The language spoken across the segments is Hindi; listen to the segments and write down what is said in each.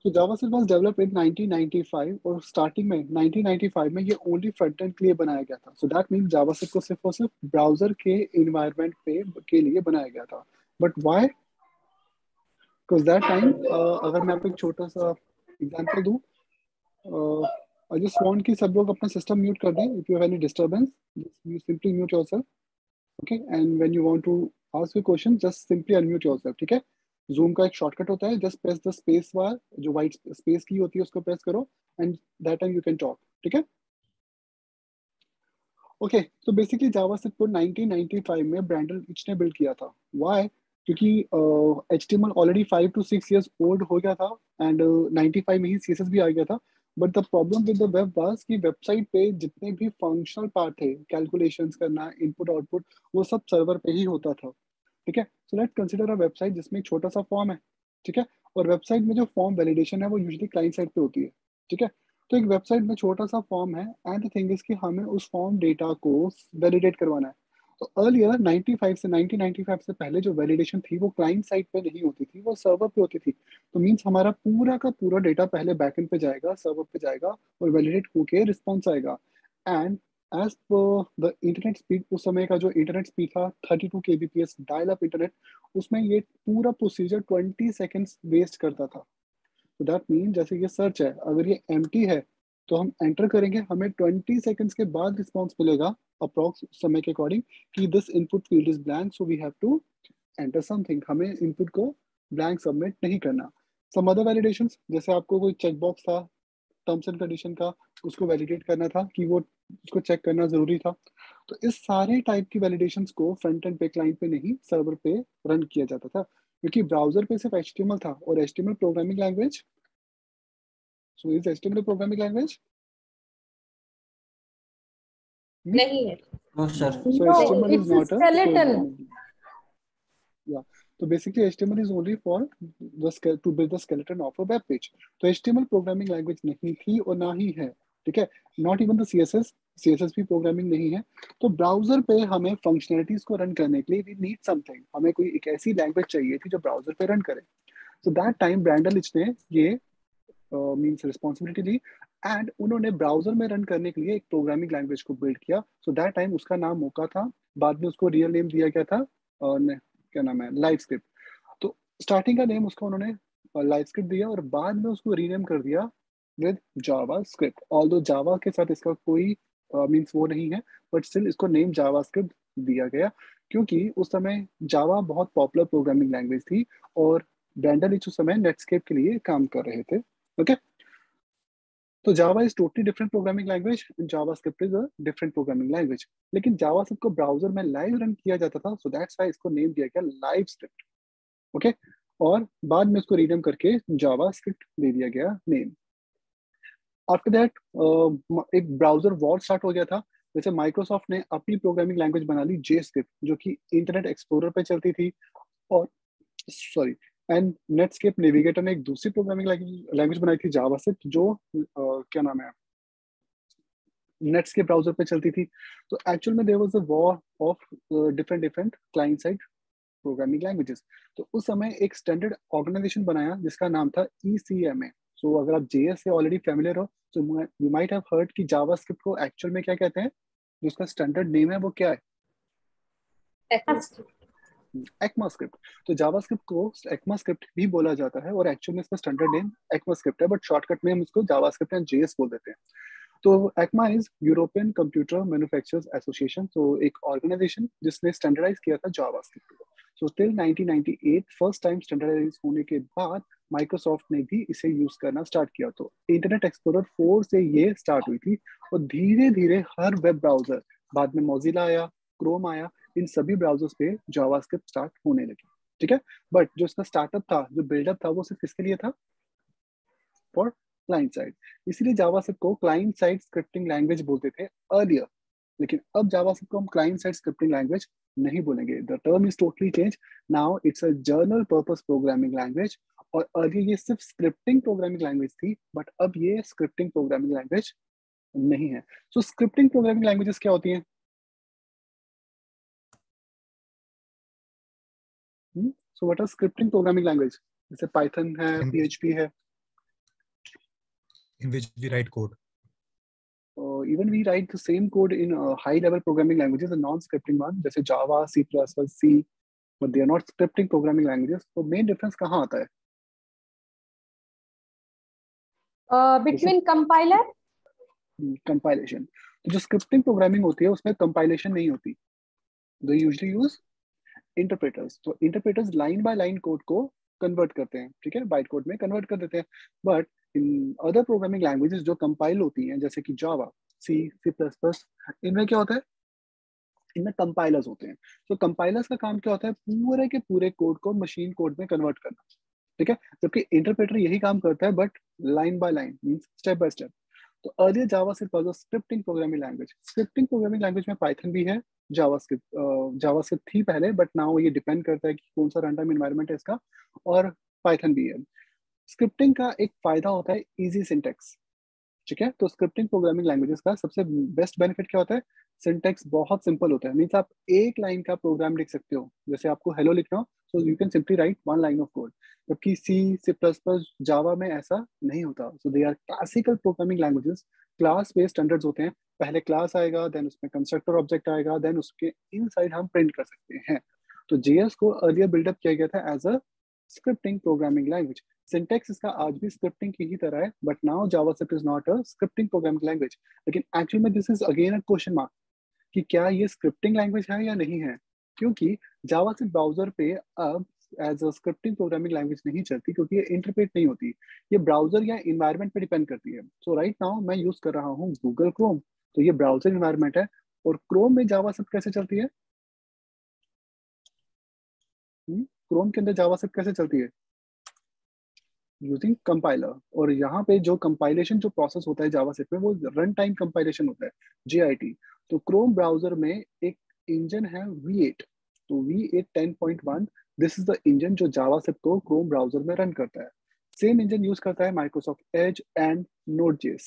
तो जावास्क्रिप्ट वाज डेवलप्ड इन 1995 और स्टार्टिंग में 1995 में ये ओनली फ्रंट एंड के लिए बनाया गया था। सो दैट मीन जावास्क्रिप्ट को सिर्फ और सिर्फ ब्राउजर के इन्वायरमेंट पे के लिए बनाया गया था। But why? Because that time, अगर मैं आपको एक छोटा सा एग्जांपल दूं, आई जस्ट वांट कि सब लोग अपना सिस्टम म्यूट कर दें। If you have any disturbance you simply mute yourself, okay? And when you want to ask a question just simply unmute yourself, ठीक है? जूम का एक शॉर्टकट होता है, just press the space bar, जो व्हाइट स्पेस की होती है उसको प्रेस करो and that time you can talk, ठीक है? ओके, तो बेसिकली जावास्क्रिप्ट को 1995 में ब्रैंडन लिच ने बिल्ड किया था। व्हाई? क्योंकि HTML already 5 to 6 years old हो गया था एंड 95 में ही CSS भी आ गया था। But the problem with the web was कि वेबसाइट पे जितने भी फंक्शनल पार्ट थे, कैलकुलेशंस करना, इनपुट आउटपुट, वो सब सर्वर पे ही होता था, ठीक है? So let's consider a website जिसमें एक छोटा सा फॉर्म है, ठीक है? और वेबसाइट में जो फॉर्म वैलिडेशन है वो यूजुअली क्लाइंट साइड पे होती है, ठीक है? तो एक वेबसाइट में छोटा सा फॉर्म है एंड द थिंग इज कि हमें उस फॉर्म डेटा को वैलिडेट करवाना है। तो अर्लियर 95 से 1995 से पहले जो वैलिडेशन थी वो क्लाइंट साइड पे नहीं होती थी, वो सर्वर पे होती थी। तो मींस हमारा पूरा का पूरा डेटा पहले बैकएंड पे जाएगा, सर्वर पे जाएगा और वैलिडेट होके रिस्पॉन्स आएगा। And as per the internet speed, उस समय का जो इंटरनेट स्पीड था 32 kbps डायल अप इंटरनेट, उसमें ये पूरा प्रोसीजर 20 seconds वेस्ट करता था। तो दैट मीन जैसे ये सर्च है, अगर ये एम्प्टी है तो हम एंटर करेंगे, हमें 20 seconds के बाद रिस्पॉन्स मिलेगा अप्रॉक्स समय के अकॉर्डिंग कि this input field is blank so we have to enter something. हमें इनपुट को ब्लैंक सबमिट नहीं करना। सम अदर वैलिडेशंस, जैसे आपको कोई चेक बॉक्स था टर्म्स एंड कंडीशन का, उसको वैलिडेट करना था कि वो उसको चेक करना जरूरी था। तो इस सारे टाइप की वैलिडेशंस को फ्रंट एंड पे, क्लाइंट पे नहीं, सर्वर पे रन किया जाता था, क्योंकि ब्राउजर पे सिर्फ HTML था और HTML programming language. So is HTML a programming language? Hmm? नहीं है। No sir. So No, HTML is it's a not a skeleton. programming. Yeah. So basically HTML is only for to build the skeleton of a web page. तो HTML प्रोग्रामिंग लैंग्वेज नहीं थी और ना ही है, ठीक है? नॉट इवन द CSS भी प्रोग्रामिंग नहीं है। तो ब्राउजर पे हमें फंक्शनलिटीज को रन करने के लिए वी नीड समथिंग, हमें कोई एक ऐसी लैंग्वेज चाहिए थी जो ब्राउजर पे रन करे। सो दैट टाइम ब्रैंडन लिच ने ये मीन्स रिस्पॉन्सिबिलिटी ली एंड उन्होंने ब्राउजर में रन करने के लिए एक प्रोग्रामिंग लैंग्वेज को बिल्ड किया। सो दैट टाइम उसका नाम मोका था, बाद में उसको रियल नेम दिया गया था, क्या नाम है, लाइव स्क्रिप्ट। तो स्टार्टिंग का नेम उसका उन्होंने लाइव स्क्रिप्ट दिया और बाद में उसको रीनेम कर दिया विद जावा स्क्रिप्ट। ऑल्दो जावा के साथ इसका कोई मीन्स वो नहीं है, बट स्टिल इसको नेम जावा स्क्रिप्ट दिया गया क्योंकि उस समय जावा बहुत पॉपुलर प्रोग्रामिंग लैंग्वेज थी और ब्रैंडन इच उस समय नेटस्केप के लिए काम कर रहे थे, ओके? तो Java is totally different programming language, Java script is a different programming language. लेकिन जावा स्क्रिप्ट को ब्राउजर में लाइव रन किया जाता था, सो दैट्स व्हाई इसको नेम दिया गया लाइव स्क्रिप्ट, ओके? और बाद में इसको रीनेम करके जावा स्क्रिप्ट दे दिया गया नेम। आफ्टर दैट एक ब्राउजर वॉर स्टार्ट हो गया था। जैसे माइक्रोसॉफ्ट ने अपनी प्रोग्रामिंग लैंग्वेज बना ली जे स्क्रिप्ट, जो कि इंटरनेट एक्सप्लोरर पे चलती थी, और सॉरी एंड नेटस्केप नेविगेटर ने एक दूसरी प्रोग्रामिंग लैंग्वेज बनाई थी जावा स्क्रिप्ट, जो क्या नाम है, नेट्स के ब्राउजर पे चलती थी। तो एक्चुअल में there was a war of different different client side programming languages. तो उस समय एक स्टैंडर्ड ऑर्गेनाइजेशन बनाया जिसका नाम था ECMA। सो अगर आप JS से ऑलरेडी फैमिलियर हो तो यू माइट हैव हर्ड कि जावास्क्रिप्ट को एक्चुअल में क्या कहते हैं, जो उसका स्टैंडर्ड नेम है वो क्या है? ECMA script. तो जावास्क्रिप्ट को एक्मा स्क्रिप्ट भी बोला जाता है और एक्चुअल में इसका स्टैंडर्ड नेम एक्मा स्क्रिप्ट है, बट शॉर्टकट में हम इसको जावास्क्रिप्ट एंड JS बोल देते हैं। तो ECMA is European Computer Manufacturers Association, तो एक ऑर्गेनाइजेशन जिसने स्टैंडर्डाइज किया था जावास्क्रिप्ट को। So till 1998 first time standardise होने के बाद माइक्रोसॉफ्ट ने भी इसे यूज करना स्टार्ट किया। तो इंटरनेट एक्सप्लोरर 4 से ये स्टार्ट हुई थी और धीरे धीरे हर वेब ब्राउजर, बाद में मोजिला आया, क्रोम आया, इन सभी ब्राउजर्स पे जावास्क्रिप्ट स्टार्ट होने लगी, ठीक है? बट जो इसका स्टार्टअप था, जो बिल्डअप था, वो सिर्फ किसके लिए था? For client side. इसीलिए जावास्क्रिप्ट को क्लाइंट साइड स्क्रिप्टिंग लैंग्वेज बोलते थे अर्लियर। लेकिन अब जावास्क्रिप्ट को हम क्लाइंट साइड स्क्रिप्टिंग लैंग्वेज नहीं बोलेंगे, the term is totally change, now it's a general purpose programming language. और अर्लियर ये सिर्फ स्क्रिप्टिंग प्रोग्रामिंग लैंग्वेज थी, बट अब ये स्क्रिप्टिंग प्रोग्रामिंग लैंग्वेज नहीं है। सो स्क्रिप्टिंग प्रोग्रामिंग लैंग्वेजेस क्या होती हैं? So what are scripting programming language? जैसे पाइथन है, PHP है, in which we write code? Even we write the same code in high level programming languages, the non-scripting one, जैसे Java, C++, C, but they are not scripting programming languages. तो main difference कहाँ आता है? Between compiler? Compilation. तो जो scripting programming होती है उसमें compilation नहीं होती. They usually use interpreters. तो interpreters line by line code को convert करते हैं, ठीक है, बाइट कोड में कन्वर्ट कर देते हैं. But in other programming languages जो कंपाइल होती हैं जैसे कि जावा, सी, C++, इनमें क्या होता है, इनमें कंपाइलर्स होते हैं. तो कंपाइलर्स का काम क्या होता है, पूरे के पूरे कोड को मशीन कोड में कन्वर्ट करना, ठीक है, जबकि इंटरप्रेटर यही काम करता है but line by line, means step by step. तो अर्लियर जावा सिर्फ scripting programming language. Scripting programming language में पाइथन भी है, जावास्क्रिप्ट थी पहले, बट नाउ ये डिपेंड करता है कि कौन सा रन टाइम एनवायरनमेंट है इसका, और पाइथन भी है. स्क्रिप्टिंग का एक फायदा होता है इजी सिंटेक्स, ठीक है. तो स्क्रिप्टिंग प्रोग्रामिंग लैंग्वेजेस का सबसे बेस्ट बेनिफिट क्या होता है, सिंटेक्स बहुत सिंपल होता है. मींस आप एक लाइन का प्रोग्राम लिख सकते हो, जैसे आपको हेलो लिखना हो so you can simply write one line of code. जबकि C++, जावा में ऐसा नहीं होता. So they are classical programming languages. Class based standards होते हैं, पहले क्लास आएगा, देन उसमें कंस्ट्रक्टर ऑब्जेक्ट आएगा, देन उसके इनसाइड हम प्रिंट कर सकते हैं. तो JS को अर्लियर बिल्डअप किया गया था as a scripting programming language. Syntax इसका आज भी स्क्रिप्टिंग की ही तरह है, but now JavaScript is not a scripting programming language. लेकिन एक्चुअली में this is again a question mark कि क्या ये स्क्रिप्टिंग लैंग्वेज है या नहीं है, क्योंकि जावास्क्रिप्ट ब्राउजर पे अब as a scripting programming language नहीं चलती, क्योंकि ये इंटरप्रेट नहीं होती, ये ब्राउजर या इन्वायरमेंट पे डिपेंड करती है. सो राइट नाउ मैं यूज कर रहा हूँ गूगल क्रोम, तो ये ब्राउजर इन्वायरमेंट है, और क्रोम में जावास्क्रिप्ट कैसे चलती है, क्रोम के अंदर जावास्क्रिप्ट कैसे चलती है, यूजिंग कंपाइलर. और यहाँ पे जो कंपाइलेशन जो प्रोसेस होता है जावास्क्रिप्ट में, वो रन टाइम कंपाइलेशन होता है, JIT. तो क्रोम ब्राउजर में एक इंजन है V8, तो V8 10.1, this is the engine जो जावास्क्रिप्ट को क्रोम ब्राउजर में रन करता है. सेम इंजन यूज करता है माइक्रोसॉफ्ट एज एंड Node.js,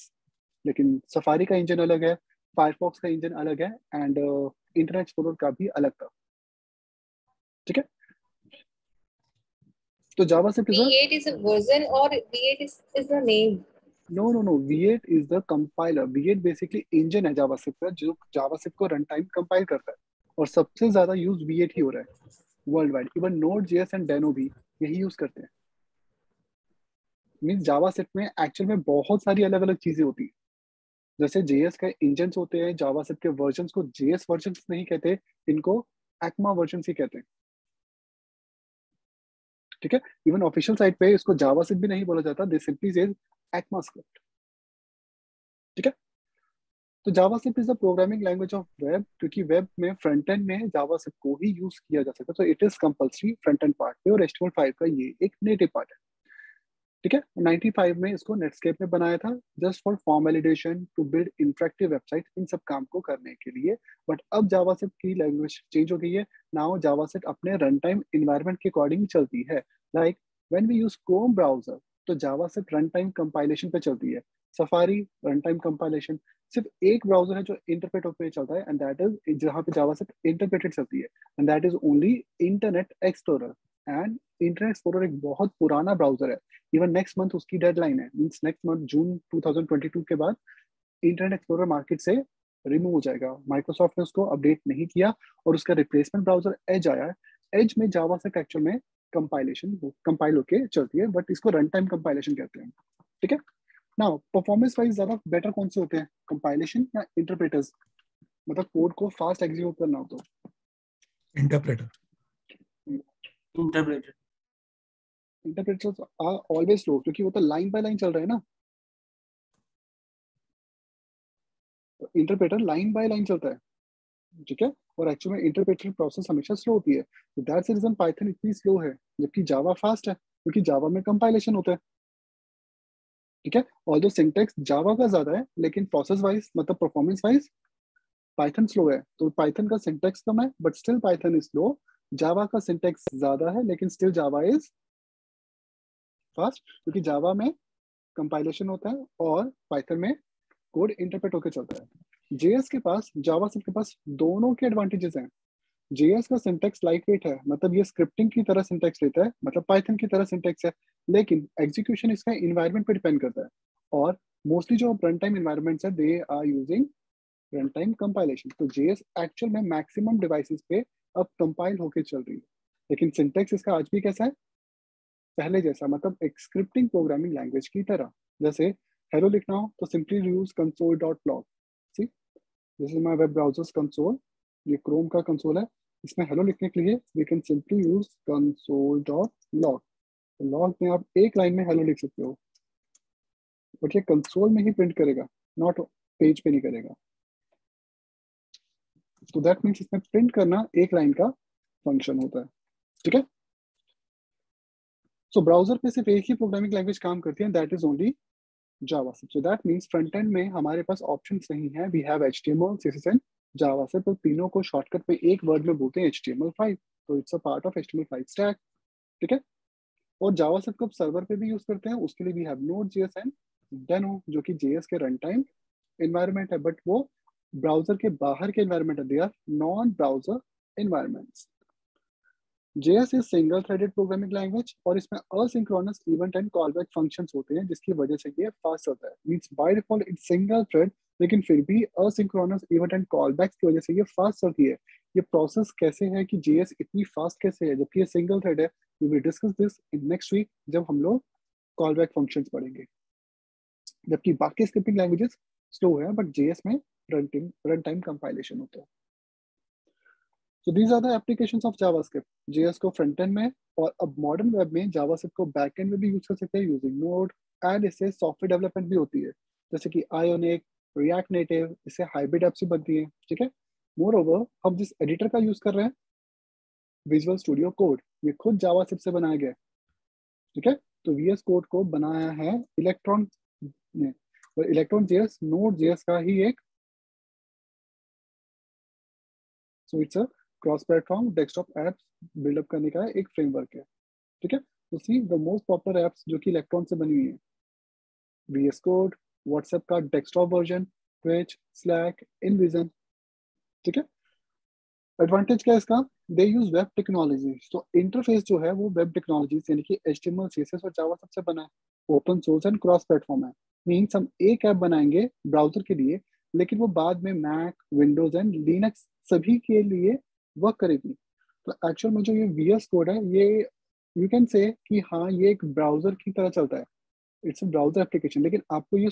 लेकिन सफारी का इंजन अलग है, फायरफॉक्स का इंजन अलग है, एंड इंटरनेट एक्सप्लोरर का भी अलग था, ठीक है. तो JavaScript is V8 is a version or V8 is the name? No. V8 is the compiler. V8 basically engine है जावास्क्रिप्ट का, जो जावास्क्रिप्ट को रन टाइम कंपाइल करता है, और सबसे ज्यादा यूज V8 ही हो रहा है world wide. Even Node.js and Deno भी यही यूज करते हैं. मींस जावास्क्रिप्ट में एक्चुअल में बहुत सारी अलग अलग चीजें होती है. जैसे JS के इंजन्स होते हैं, जावास्क्रिप्ट के वर्जन्स को JS वर्जन्स नहीं कहते, इनको ECMA वर्जन्स ही कहते हैं, ठीक है. इवन ऑफिशियल साइट पे इसको जावास्क्रिप्ट भी नहीं बोला जाता, दे सिंपली सेज ECMAScript, ठीक है. तो JavaScript is the programming language of web, क्योंकि वेब में फ्रंट एंड में जावास्क्रिप्ट को ही यूज किया जा सकता है. तो it is compulsory front end part पे, और HTML5 का ये एक नेटिव पार्ट है, ठीक है. 95 में इसको नेटस्केप ने बनाया था, just for form validation, to build interactive website, इन सब काम को करने के लिए. बट अब जावास्क्रिप्ट की लैंग्वेज चेंज हो गई है. नाउ जावास्क्रिप्ट अपने रन टाइम इन्वायरमेंट के अकॉर्डिंग चलती है. Like when we use Chrome browser, तो जावास्क्रिप्ट रन टाइम कंपाइलेशन पे चलती है. Safari run time compilation. सिर्फ एक ब्राउजर है जो इंटरप्रेट पे चलता है, एंड दैट इज जहाँ पे जावास्क्रिप्ट इंटरप्रेटेड चलती है, and that is only internet explorer. And internet explorer एक बहुत पुराना ब्राउजर है. इवन नेक्स्ट मंथ उसकी डेडलाइन है, मींस नेक्स्ट मंथ जून 2022 के बाद इंटरनेट एक्सप्लोरर मार्केट से रिमूव हो जाएगा. माइक्रोसॉफ्ट ने उसको अपडेट नहीं किया, और उसका रिप्लेसमेंट ब्राउजर एज आया है. एज में जावास्क्रिप्ट एक्चुअल में कंपाइल होके चलती है, बट इसको रन टाइम कंपाइलेशन कहते हैं, ठीक है. नाउ परफॉर्मेंस वाइज ज्यादा बेटर कौन से होते हैं, कंपाइलेशन या इंटरप्रेटर्स, मतलब कोड को फास्ट एग्जीक्यूट करना हो तो interpreter. Interpreters are always slow, क्योंकि वो तो लाइन बाय लाइन चल रहा है ना. तो इंटरप्रेटर लाइन बाय लाइन चलता है, ठीक है. और एक्चुअली में इंटरप्रेटर प्रोसेस हमेशा स्लो होती है. तो दैट्स द रीजन पाइथन इतनी स्लो है, जबकि जावा फास्ट है, क्योंकि जावा में कंपाइलेशन होता है, ठीक है. ऑल्दो सिंटेक्स जावा का ज्यादा है, लेकिन प्रोसेस वाइज मतलब परफॉर्मेंस वाइज पाइथन स्लो है. तो पाइथन का सिंटेक्स कम है, but still Python is slow. Java का सिंटेक्स ज्यादा है, लेकिन स्टिल जावा इज फास्ट, क्योंकि जावा में कंपाइलेशन होता है और पाइथन में कोड इंटरप्रेट होकर चलता है. JS के पास, जावास्क्रिप्ट के पास दोनों के एडवांटेजेस हैं. JS का सिंटेक्स लाइट वेट है, मतलब ये स्क्रिप्टिंग की तरह सिंटेक्स लेता है, मतलब पाइथन की तरह सिंटेक्स है, लेकिन एग्जीक्यूशन इसका इन्वायरमेंट पे डिपेंड करता है. और मोस्टली जो रन टाइम इन्वायरमेंट्स है they are using run time compilation. तो जेएस एक्चुअल में मैक्सिमम डिवाइसेस पे अब कंपाइल होके चल रही है, लेकिन सिंटेक्स इसका आज भी कैसा है, पहले जैसा, मतलब एक स्क्रिप्टिंग प्रोग्रामिंग लैंग्वेज की तरह। जैसे हेलो लिखना हो तो simply use console.log। See, this is my web browser's console, ये क्रोम का कंसोल है, इसमें हेलो लिखने के लिए we can simply use console.log। तो लॉग में आप एक लाइन में हेलो लिख सकते हो, बट ये कंसोल में ही प्रिंट करेगा, नॉट पेज पे नहीं करेगा। तो दैट मीन्स इसमें प्रिंट करना एक लाइन का फंक्शन होता है, ठीक है। सो ब्राउजर पे सिर्फ एक ही प्रोग्रामिंग लैंग्वेज काम करती है, that is only JavaScript. So that means front end में हमारे पास ऑप्शंस नहीं है, we have HTML, CSS and JavaScript. तो तीनों को शॉर्टकट में एक वर्ड में बोलते हैं HTML5, तो it's a part of HTML5 stack, ठीक है। और जावास्क्रिप्ट को सर्वर पे भी यूज करते हैं, उसके लिए भी हैव Node.js एंड Deno, जो कि JS के रन टाइम एनवायरनमेंट है, बट वो ब्राउजर के बाहर के एनवायरनमेंट है, they are non browser environments. JS is single threaded programming language, और इसमें asynchronous event and callback functions होते हैं, जिसकी वजह से ये फास्ट होता है। Means by default it's single thread, लेकिन फिर भी असिंक्रोनस इवेंट एंड कॉलबैक्स की वजह से ये फास्ट चलती है। ये प्रोसेस कैसे है कि JS इतनी फास्ट कैसे है जबकि ये सिंगल थ्रेड है, we will discuss this in next week जब हम लोग कॉलबैक फंक्शंस पढ़ेंगे। जबकि बाकी स्क्रिप्टिंग लैंग्वेजेस स्लो है, बट JS में रन टाइम कंपाइलेशन होता है। So these are the applications of JavaScript। JS को फ्रंट एंड में, और अब मॉडर्न वेब में जावास्क्रिप्ट को बैक एंड में भी यूज कर सकते हैं यूजिंग नोड, एंड इससे सॉफ्टवेयर डेवलपमेंट भी होती है, जैसे कि आयोनिक, रिएक्ट नेटिव, इससे हाइब्रिड एप्स भी बनती है, ठीक है। मोर ओवर हम जिस एडिटर का यूज कर रहे हैं, विजुअल स्टूडियो कोड, ये खुद जावास्क्रिप्ट से बनाया गया है, ठीक है। तो VS कोड को बनाया है इलेक्ट्रॉन ने, और इलेक्ट्रॉन JS नोड JS का ही एक, so it's a cross platform desktop apps build up करने का एक फ्रेमवर्क है, ठीक है। तो see the most popular apps जो कि इलेक्ट्रॉन से बनी हुई है, VS कोड, व्हाट्सएप का desktop version, Twitch, Slack, InVision, ठीक है। एडवांटेज क्या है इसका, दे यूज वेब टेक्नोलॉजी। तो इंटरफेस जो है वो वेब टेक्नोलॉजी यानी कि HTML, CSS और जावा सबसे बना है, open source and cross platform है। मीन्स हम एक ऐप बनाएंगे ब्राउजर के लिए, लेकिन वो बाद में मैक, विंडोज एंड लिनक्स सभी के लिए वर्क करेगी। तो एक्चुअल में जो ये VS कोड है, ये यू कैन से कि हाँ ये एक ब्राउजर की तरह चलता है, इट्स अ ब्राउजर एप्लीकेशन, लेकिन आपको ये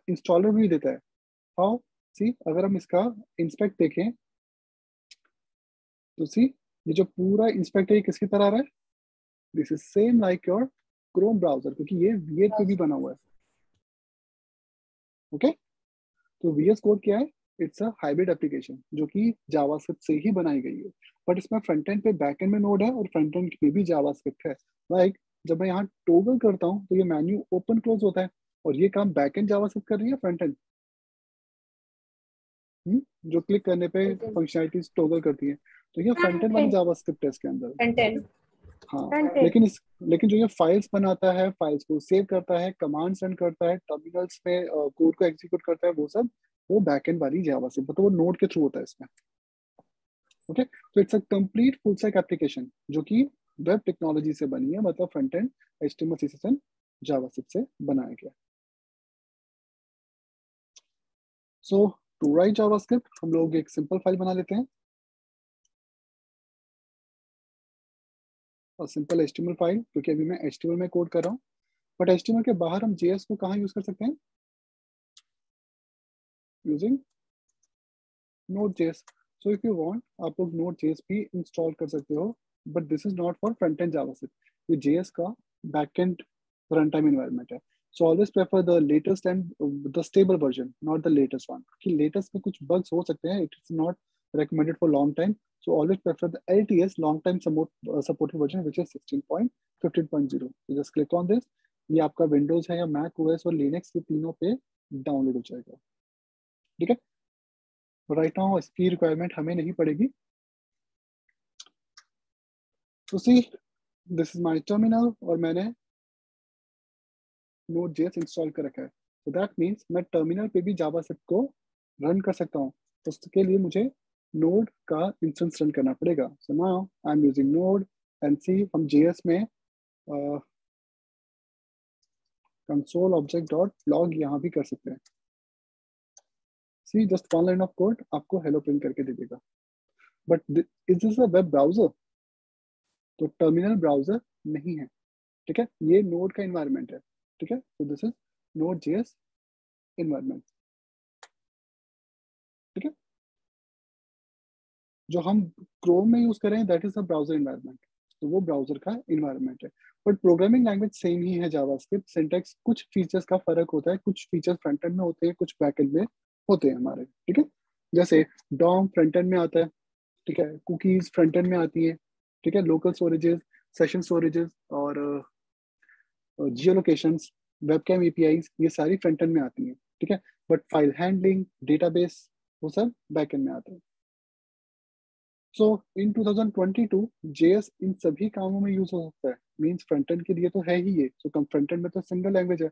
इंस्टॉलर भी देता है। हाउ, सी अगर हम इसका इंस्पेक्ट देखें तो सी, ये जो पूरा इंस्पेक्ट है ये किसकी तरह आ रहा है, this is same like your Chrome browser, क्योंकि ये V8 पे भी बना हुआ है, ओके। तो VS कोड क्या है, इट्स अ हाइब्रिड एप्लीकेशन जो कि जावास्क्रिप्ट से ही बनाई गई है, बट इसमें फ्रंट एंड पे बैक एंड में नोड है और फ्रंट एंड में भी जावास्क्रिप्ट है। लाइक जब मैं यहाँ टोगल करता हूँ तो ये मेन्यू ओपन क्लोज होता है, और ये काम बैक एंड जावास्क्रिप्ट कर रही है, फ्रंट एंड जो क्लिक करने पे फंक्शनलिटीज टोगल करती है, तो ये फ्रंट एंड वाली जावास्क्रिप्ट है इसके अंदर, फ्रंट ठीक है। एंड हाँ, फ्रंट एंड लेकिन जो ये फाइल्स बनाता है, फाइल्स को सेव करता है, कमांड सेंड करता है, टर्मिनल्स में कोड को एग्जीक्यूट करता है, वो सब वो बैकएंड वाली जावा से, मतलब वो नोड के थ्रू होता है इसमें, ओके। तो it's a complete full stack application जो कि वेब टेक्नोलॉजी से बनी है, मतलब front end HTML, CSS and JavaScript से बनाया गया। सो टू राइट जावास्क्रिप्ट हम लोग एक सिंपल फाइल बना लेते हैं, और सिंपल HTML फाइल, क्योंकि अभी मैं HTML में कोड कर रहा हूँ, बट HTML के बाहर हम JS को कहाँ यूज कर सकते हैं, using Node.js। So if you want आप लोग Node.js भी इंस्टॉल कर सकते हो, but this is not for front end JavaScript, ये JS का back end run time environment है। So always prefer the latest and the stable version, not the latest one, कि लेटेस्ट में कुछ बग्स हो सकते हैं, it is not recommended for long time। So always prefer the LTS, long time supported version, which is 16.15.0। So just click on this, ये आपका विंडोज है या मैक OS और लिनक्स, ये तीनों पे डाउनलोड हो जाएगा, ठीक है। राइट नाउ इसकी रिक्वायरमेंट हमें नहीं पड़ेगी। तो सी दिस इज माय टर्मिनल, और मैंने Node.js इंस्टॉल कर रखा है, तो दैट मीन्स मैं टर्मिनल पे भी जावास्क्रिप्ट को रन कर सकता हूँ। तो उसके लिए मुझे नोड का इंस्टेंस रन करना पड़ेगा। So now I am using node, and see हम JS में कंसोल ऑब्जेक्ट डॉट लॉग यहाँ भी कर सकते हैं। See just one line of code आपको हेलो प्रिंट करके दे देगा। But is this a web browser? तो टर्मिनल ब्राउजर नहीं है, ठीक है। ये नोड का इन्वायरमेंट है, ठीक है। तो this is node JS environment, ठीक है। जो हम क्रोम में यूज कर रहे हैं that is a browser environment, तो वो ब्राउजर का इन्वायरमेंट है। बट प्रोग्रामिंग लैंग्वेज सेम ही है जावास्क्रिप्ट। सिंटैक्स कुछ फीचर्स का फर्क होता है, कुछ फीचर्स फ्रंट एंड में होते हैं, कुछ बैक एंड में होते हैं हमारे, ठीक है। जैसे डॉम फ्रंट एंड में आता है, ठीक है। कुकीज फ्रंट एंड में आती है, ठीक है। लोकल स्टोरेजेस, सेशन स्टोरेजेस और जियो लोकेशंस, वेबकैम एपीआईज, ये सारी फ्रंट एंड में आती हैं, ठीक है। बट फाइल हैंडलिंग, डेटाबेस, वो सब बैक एंड में आते हैं। सो इन 2022 JS इन सभी कामों में यूज हो सकता है। मींस फ्रंट एंड के लिए तो है ही ये। सो फ्रंट एंड में तो सिंगल लैंग्वेज है।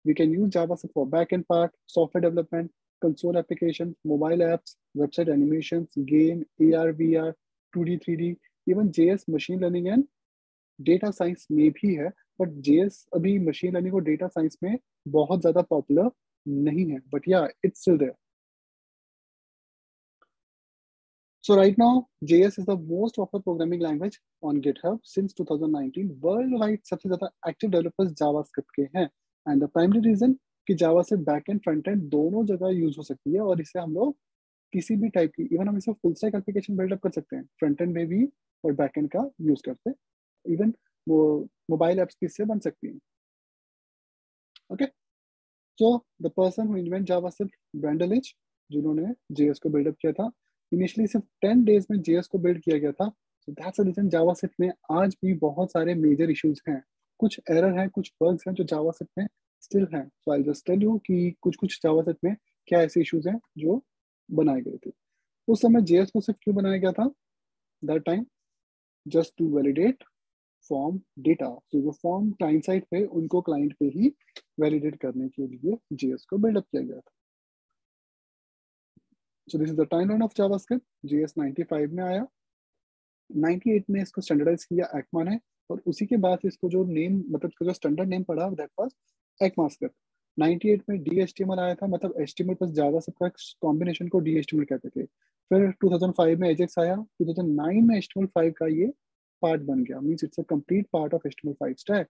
We can use JavaScript for back end part, software development, console application, mobile apps, website animations, game, AR VR, 2D 3D, even JS machine learning and data science में भी है। बट JS अभी मशीन लर्निंग और डेटा साइंस में बहुत ज्यादा पॉपुलर नहीं है, but yeah it's still there. So right now, JS is the most popular programming language on GitHub since 2019. Worldwide सबसे ज़्यादा active developers JavaScript के हैं, and the primary reason कि Java से back end front end दोनों जगह यूज हो सकती है, और इससे हम लोग किसी भी टाइप की, इवन हम इसे फुल स्टैक एप्लीकेशन बिल्डअप कर सकते हैं फ्रंट एंड में भी और बैक एंड का यूज करते हैं। इवन वो मोबाइल एप्स भी इससे बन सकती हैं। Okay, so the person who invent JavaScript, Brendan Lynch, जिन्होंने JS को बिल्डअप किया था, इनिशियली सिर्फ 10 डेज में JS को बिल्ड किया गया था। So that's the reason JavaScript में आज भी बहुत सारे मेजर इश्यूज हैं, कुछ एरर हैं, कुछ बग्स हैं जो जावास्क्रिप्ट में स्टिल हैं। सो आई जस्ट टेल यू कि कुछ कुछ जावास्क्रिप्ट में क्या ऐसे इश्यूज हैं जो बनाए गए थे। उस समय JS को सिर्फ क्यों बनाया गया था? That time just to validate form data. तो जो फॉर्म क्लाइंट साइड पे, उनको क्लाइंट पे ही वैलिडेट करने के लिए JS को बिल्डअप किया गया था। सो this is the timeline of JavaScript. JS 95 में आया, 98 में इसको स्टैंडर्डाइज किया एक्मा ने, और उसी के बाद इसको जो नेम, मतलब इसको जो स्टैंडर्ड नेम पड़ा दैट वाज ECMAScript। 98 में DHTML आया था, मतलब HTML प्लस जावास्क्रिप्ट का कॉम्बिनेशन को DHTML कहते थे। फिर 2005 में एजेक्स आया, 2009 में HTML5 का ये पार्ट बन गया। Means it's a complete part of HTML5 stack.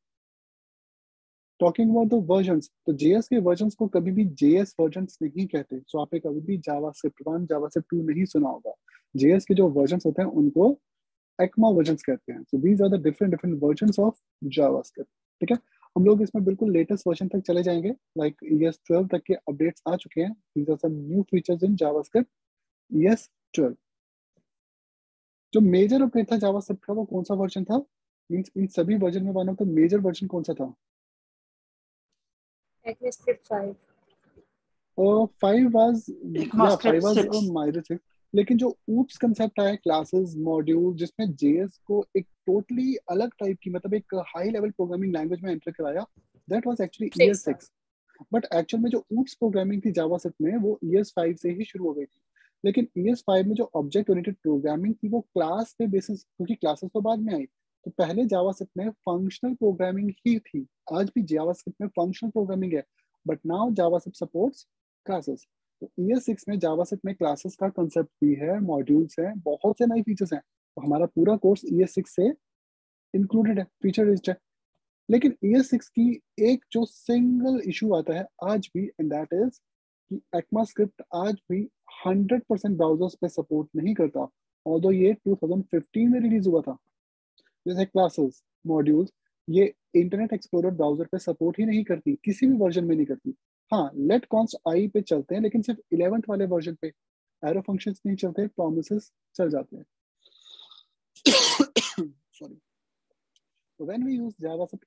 Talking about the versions, तो JS के वर्जन्स को कभी भी JS वर्जन्स नहीं कहते। सो आपने कभी भी जावास्क्रिप्ट 1, जावास्क्रिप्ट 2 नहीं सुना होगा। JS के जो वर्जन्स होते हैं उनको ECMA वर्जन्स कहते हैं। So these are the different different versions of JavaScript, ठीक है। हम लोग इसमें बिल्कुल लेटेस्ट वर्जन तक चले जाएंगे, लाइक ES12 तक के अपडेट्स आ चुके हैं। These are some new features in JavaScript ES12। जो मेजर अपडेट था जावास्क्रिप्ट का वो कौन सा वर्जन था? मींस इन सभी वर्जन में one of the major version कौन सा था? ECMAScript 5. 5 वाज, या 5 ECMAScript वाज 6. माइनर 6। लेकिन जो ऊप्स कंसेप्ट आया, क्लासेस, मॉड्यूल, जिसमें JS को एक टोटली अलग टाइप की, मतलब एक हाई लेवल प्रोग्रामिंग लैंग्वेज में एंटर कराया, that was actually 6. ES6। But actual में जो ऊप्स प्रोग्रामिंग थी जावास्क्रिप्ट में वो ES5 से ही शुरू हो गई थी। लेकिन ES5 में जो ऑब्जेक्ट ओरिएंटेड प्रोग्रामिंग थी वो क्लास पे बेसिस, क्योंकि क्लासेस तो बाद में आई, तो पहले जावास्क्रिप्ट में फंक्शनल प्रोग्रामिंग ही थी। आज भी जावास्क्रिप्ट में फंक्शनल प्रोग्रामिंग है, but now JavaScript supports classes. तो ES6 में जावास्क्रिप्ट में क्लासेस का कंसेप्ट भी है, मॉड्यूल्स हैं, बहुत से नए फीचर्स हैं। तो हमारा पूरा कोर्स ES6 से इंक्लूडेड है, फीचर रिच है। लेकिन ES6 की एक जो सिंगल इशू आता है आज भी, एंड दैट इज कि ECMAScript आज भी 100% ब्राउजर्स पे सपोर्ट नहीं करता, ऑल्दो ये 2015 में रिलीज हुआ था। जैसे क्लासेस, मॉड्यूल्स, ये इंटरनेट एक्सप्लोरर ब्राउजर पे सपोर्ट ही नहीं करती, किसी भी वर्जन में नहीं करती। हाँ, लेट कॉन्स्ट आई पे चलते हैं, लेकिन सिर्फ 11th वाले वर्जन पे एरो फंक्शंस नहीं चलते, प्रोमिसेस चल जाते हैं। Sorry. So when we use JavaScript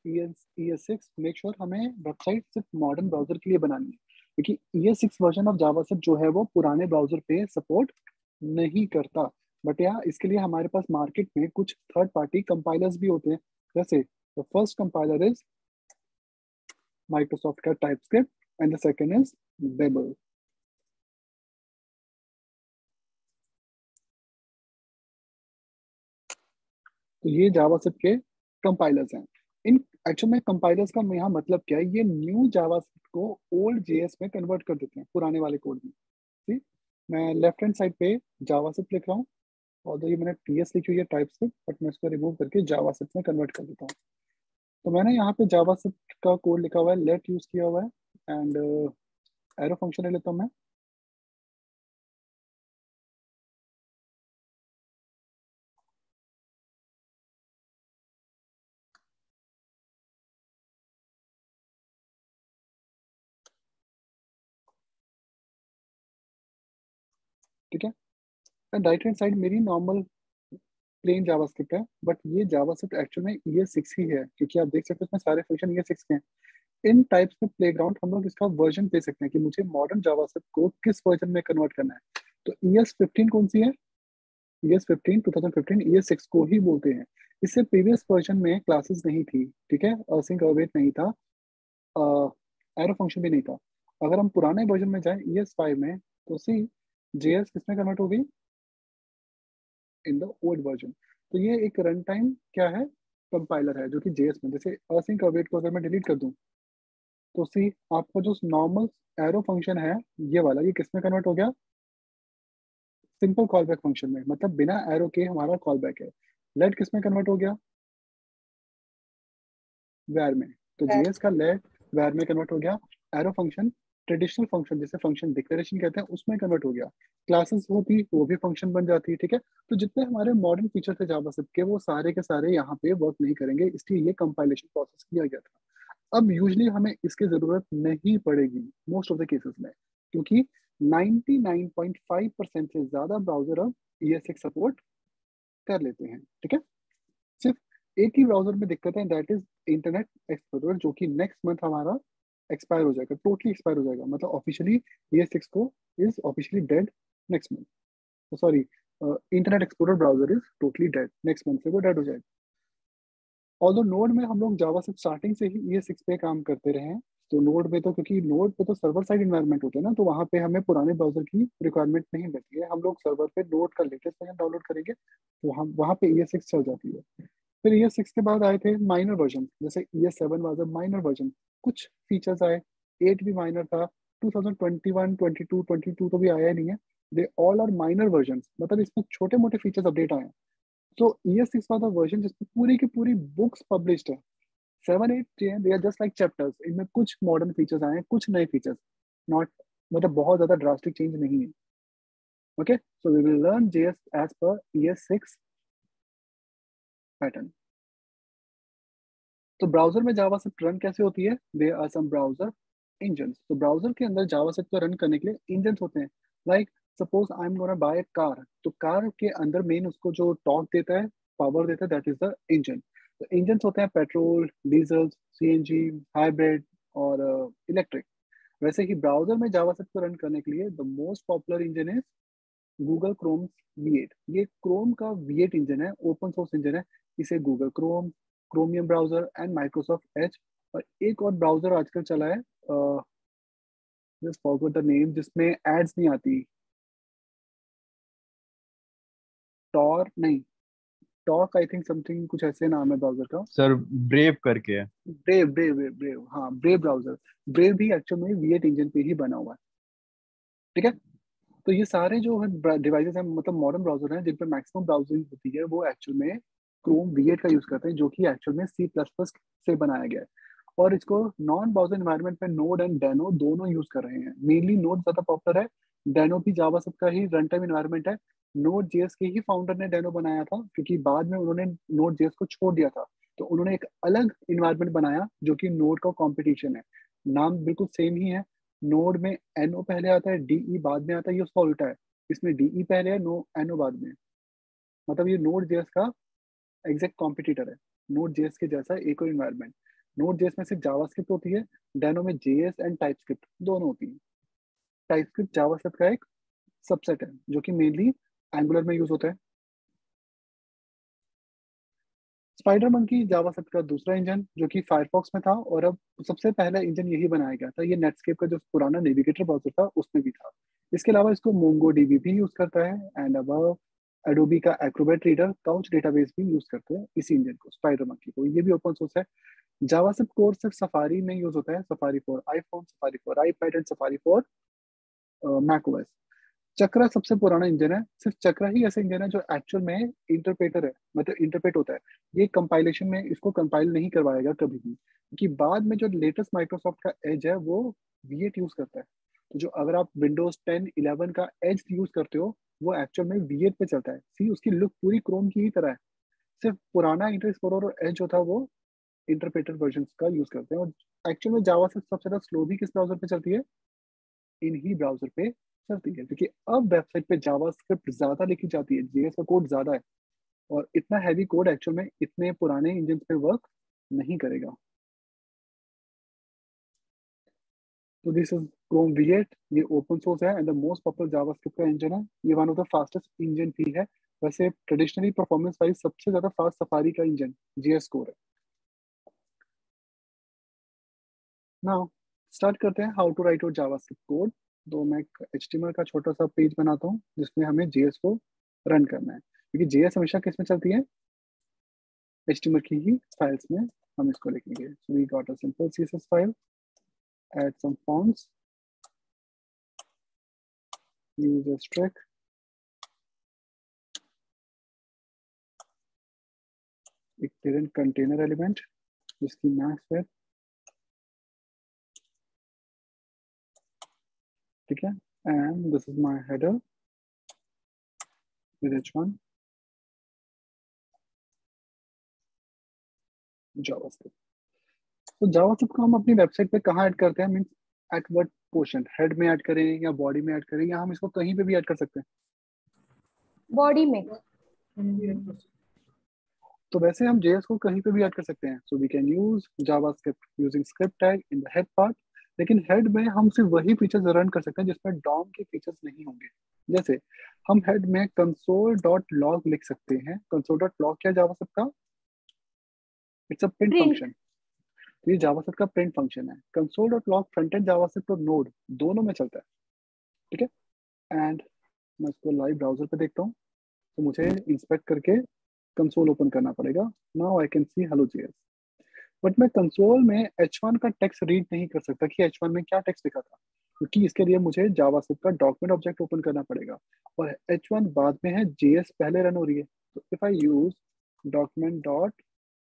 ES6, make sure हमें वेबसाइट सिर्फ मॉडर्न ब्राउजर के लिए बनानी है, क्योंकि ES6 वर्जन ऑफ JavaScript जो है वो पुराने ब्राउजर पे सपोर्ट नहीं करता। बट यहाँ इसके लिए हमारे पास मार्केट में कुछ थर्ड पार्टी कंपाइलर्स भी होते हैं। जैसे the first compiler is Microsoft का TypeScript and the second is Babel. तो ये जावास्क्रिप्ट के कंपाइलर्स हैं। इन एक्चुअल में कंपाइलर्स का यहाँ मतलब क्या है, ये न्यू जावास्क्रिप्ट को ओल्ड जेएस में कन्वर्ट कर देते हैं, पुराने वाले कोड में। ठीक, मैं लेफ्ट हैंड साइड पे जावास्क्रिप्ट लिख रहा हूँ, और ये मैंने टीएस लिखी हुई है टाइप स्क्रिप्ट, बट मैं इसको रिमूव करके जावास्क्रिप्ट में कन्वर्ट कर देता हूँ। तो मैंने यहाँ पे जावास्क्रिप्ट का कोड लिखा हुआ है, लेट यूज किया हुआ है, एंड एरो फंक्शन ले लेता हूँ मैं। ठीक है, एंड राइट हैंड साइड मेरी नॉर्मल प्लेन जावास्क्रिप्ट है, बट ये जावास्क्रिप्ट एक्चुअल में ES6 ही है, क्योंकि आप देख सकते हो इसमें सारे फंक्शन ES6 के हैं। इन टाइप्स में प्लेग्राउंड हम लोग इसका वर्जन दे सकते हैं कि मुझे मॉडर्न जावास्क्रिप्ट को किस वर्जन में कन्वर्ट करना है। तो ES15 कौन सी है? ES15 2015 ES6 को ही बोलते हैं। इससे प्रीवियस वर्जन में क्लासेस नहीं थी, ठीक है, असिंक अवेट नहीं था, एरो फंक्शन भी नहीं था। अगर हम पुराने वर्जन में जाएं ES5 में, तो सी JS किसमें कन्वर्ट होगी? In the old version. तो ये एक रन टाइम क्या है, कंपाइलर है, जो कि JS में, जैसे असिंक अवेट को अगर मैं डिलीट कर दूं, तो सी आपका जो नॉर्मल एरो फंक्शन है ये वाला, ये किसमें कन्वर्ट हो गया? सिंपल कॉल बैक फंक्शन में, मतलब बिना एरो के हमारा कॉल बैक है। लेट किसमें कन्वर्ट हो गया? वैर में। तो जेएस का लेट वैर में कन्वर्ट हो गया। एरो फंक्शन ट्रेडिशनल फंक्शन, जैसे फंक्शन डिक्लेरेशन कहते हैं, उसमें कन्वर्ट हो गया। क्लासेस होती वो भी फंक्शन बन जाती है। ठीक है, तो जितने हमारे मॉडर्न फीचर थे जावास्क्रिप्ट के, वो सारे के सारे यहाँ पे वर्क नहीं करेंगे, इसलिए ये कंपाइलेशन प्रोसेस किया गया था। अब यूजली हमें इसकी जरूरत नहीं पड़ेगी मोस्ट ऑफ द केसेस में, क्योंकि 99.5% से ज्यादा ब्राउजर अब ES6 सपोर्ट कर लेते हैं। ठीक है, सिर्फ एक ही ब्राउजर में दिक्कत है, दैट इज इंटरनेट एक्सप्लोरर, जो कि नेक्स्ट मंथ हमारा एक्सपायर हो जाएगा, टोटली एक्सपायर हो जाएगा। मतलब ऑफिशियली ES6 को is officially dead next month. Sorry, internet explorer browser is totally dead, next month से वो डेड हो जाएगा। ऑल्दो नोड में हम लोग जावा से स्टार्टिंग से ही ES6 पे काम करते रहे हैं। तो नोड पे तो, क्योंकि नोड पे तो सर्वर साइड इन्वायरमेंट होते हैं ना, तो वहाँ पे हमें पुराने ब्राउजर की रिक्वायरमेंट नहीं रहती है। हम लोग सर्वर पे नोड का लेटेस्ट वर्जन डाउनलोड करेंगे, तो हम वहाँ पे ES6 चल जाती है। फिर ES6 के बाद आए थे माइनर वर्जन, जैसे ES7 was a minor version, कुछ फीचर्स आए। 8 भी माइनर था, 2021 22 22 तो भी आया नहीं है। They all are minor version, मतलब इसमें छोटे मोटे फीचर्स अपडेट आए हैं। तो ES6 वाला वर्जन जिसमें पूरी की पूरी बुक्स पब्लिश्ड है, 7 8 they are just like chapters. इनमें कुछ मॉडर्न फीचर्स आए हैं, कुछ नए फीचर्स, नॉट, मतलब बहुत ज्यादा ड्रास्टिक चेंज नहीं है। Okay, so we will learn JS as per ES6 pattern. तो ब्राउजर में जावास्क्रिप्ट रन कैसे होती है? There are some browser engine. तो ब्राउजर के अंदर जावास्क्रिप्ट को रन करने के लिए इंजन होते हैं। Like suppose I am gonna by car, तो कार के अंदर मेन उसको जो टॉर्क देता है, पावर देता है, दैट इज द इंजन। तो इंजन होते हैं पेट्रोल, डीजल, CNG, हाइब्रिड और इलेक्ट्रिक। वैसे ही ब्राउजर में जावास्क्रिप्ट को रन करने के लिए the most popular engine is Google Chrome V8। ये क्रोम का V8 इंजन है, ओपन सोर्स इंजन है। इसे Google Chrome, chromium browser and Microsoft Edge, और एक और ब्राउजर आजकल चला है, जस्ट फॉरगॉट द नेम, जिसमें एड्स नहीं आती, टॉर नहीं, टॉक आई थिंक समथिंग कुछ ऐसे नाम है ब्राउजर का। सर ब्रेव करके है। ब्रेव ब्रेव ब्रेव, हाँ ब्रेव ब्राउजर। ब्रेव भी एक्चुअल में V8 इंजन पे ही बना हुआ है। ठीक है, तो ये सारे जो डिवाइसेस हैं, मतलब मॉडर्न ब्राउजर हैं जिन पर मैक्सिमम ब्राउजिंग होती है, वो एक्चुअल में क्रोम V8 का यूज करते हैं, जो कि एक्चुअल में C++ से बनाया गया है। और इसको नॉन ब्राउजर एनवायरनमेंट में नोड एंड डैनो दोनों यूज कर रहे हैं। मेनली नोड ज्यादा पॉपुलर है, डैनो भी जावास्क्रिप्ट का ही रन टाइम एनवायरनमेंट है। नोड जेएस के ही फाउंडर ने डैनो बनाया था, क्योंकि बाद में उन्होंने नोड जेएस को छोड़ दिया था, तो उन्होंने एक अलग इन्वायरमेंट बनाया जो कि नोड का कॉम्पिटिशन है। नाम बिल्कुल सेम ही है, नोड में NO पहले आता है, DE बाद में आता है, ये उसका उल्टा है। इसमें DE पहले है, NO बाद में। मतलब ये नोड जेएस का एग्जैक्ट कॉम्पिटिटर है, नोड जेएस के जैसा एक और इन्वायरमेंट। नोड जेएस में सिर्फ जावास्क्रिप्ट होती है, डैनो में JS एंड टाइपस्क्रिप्ट दोनों होती है। टाइपस्क्रिप्ट जावास्क्रिप्ट का एक सबसेट है, जो कि मेनली एंगुलर में यूज होता है। स्पाइडर मंकी जावास्क्रिप्ट का दूसरा इंजन, जो कि फायरफॉक्स में था, और अब सबसे पहला इंजन यही बनाया गया था। ये नेटस्केप का जो पुराना नेविगेटर ब्राउजर था उसमें भी था। इसके अलावा इसको MongoDB भी यूज करता है, एंड अब एडोबी का एक्रोबैट रीडर, काउच डेटाबेस भी यूज करते हैं इसी इंजन को, स्पाइडर मंकी को। ये भी ओपन सोर्स है। जावास्क्रिप्ट कोड सिर्फ सफारी में यूज होता है, Safari for iPhone, Safari for iPad and Safari for macOS. Chakra सबसे पुराना इंजन है, सिर्फ चक्रा ही ऐसा इंजन है जो एक्चुअल में इंटरप्रेटर है, मतलब इंटरप्रेट होता है। ये कंपाइलेशन में इसको कंपाइल नहीं करवाएगा कभी भी, क्योंकि बाद में जो लेटेस्ट माइक्रोसॉफ्ट का एज है वो V8 यूज करता है। तो जो अगर आप विंडोज 10 11 का एज यूज करते हो वो एक्चुअल में V8 पे चलता है। सी उसकी लुक पूरी क्रोम की ही तरह है, सिर्फ पुराना इंटरनेट एक्सप्लोरर और एज जो था वो इंटरप्रेटर वर्जन का यूज करते हैं। और एक्चुअल में जावा से सबसे ज्यादा स्लो भी किस ब्राउजर पे चलती है? इन ही ब्राउजर पे चलती है, क्योंकि अब वेबसाइट पे जावास्क्रिप्ट ज्यादा लिखी जाती है, जेएस का कोड ज्यादा है, और इतना हैवी कोड एक्चुअल में इतने पुराने इंजन पे वर्क नहीं करेगा। तो दिस इज क्रोम V8, ये ओपन सोर्स है and the most popular JavaScript का इंजन है। ये one of the fastest engine भी है। वैसे ट्रेडिशनली परफॉर्मेंस वाइज सबसे ज्यादा फास्ट सफारी का इंजन जेएस कोर है। नाउ स्टार्ट करते हैं how to write your JavaScript code. तो मैं HTML का छोटा सा पेज बनाता हूँ जिसमें हमें जेएस को रन करना है, क्योंकि जेएस हमेशा किस में चलती है? HTML की ही फाइल्स में हम इसको लिखेंगे। So we got a simple CSS file, add some fonts, use a strict, एक parent container element जिसकी max है, ठीक है, and this is my header with h1 JavaScript। तो JavaScript को हम अपनी वेबसाइट पे कहाँ ऐड करते हैं? Means at what portion? Head में ऐड करें या बॉडी में ऐड करें, या हम इसको कहीं पे भी ऐड कर सकते हैं? बॉडी में। तो वैसे हम JS को कहीं पे भी ऐड कर सकते हैं। So we can use JavaScript using script tag in the head part, लेकिन हेड में हम सिर्फ वही फीचर्स रन कर सकते हैं जिसमें डॉम के फीचर्स नहीं होंगे। जैसे हम हेड में console.log लिख सकते हैं। console.log क्या है जावास्क्रिप्ट का? It's a print print. Function. तो ये जावास्क्रिप्ट का प्रिंट फंक्शन है। console.log फ्रंट एंड जावास्क्रिप्ट और नोड दोनों में चलता है, ठीक है। एंड मैं इसको लाइव ब्राउजर पे देखता हूँ, तो मुझे इंस्पेक्ट करके कंसोल ओपन करना पड़ेगा। Now I can see hello JS, but मैं कंसोल में H1 का टेक्स्ट रीड नहीं कर सकता कि H1 में क्या टेक्स्ट लिखा था, क्योंकि इसके लिए मुझे जावास्क्रिप्ट का डॉक्यूमेंट ऑब्जेक्ट ओपन करना पड़ेगा, और H1 बाद में है, जेएस पहले रन हो रही है। तो if I use document dot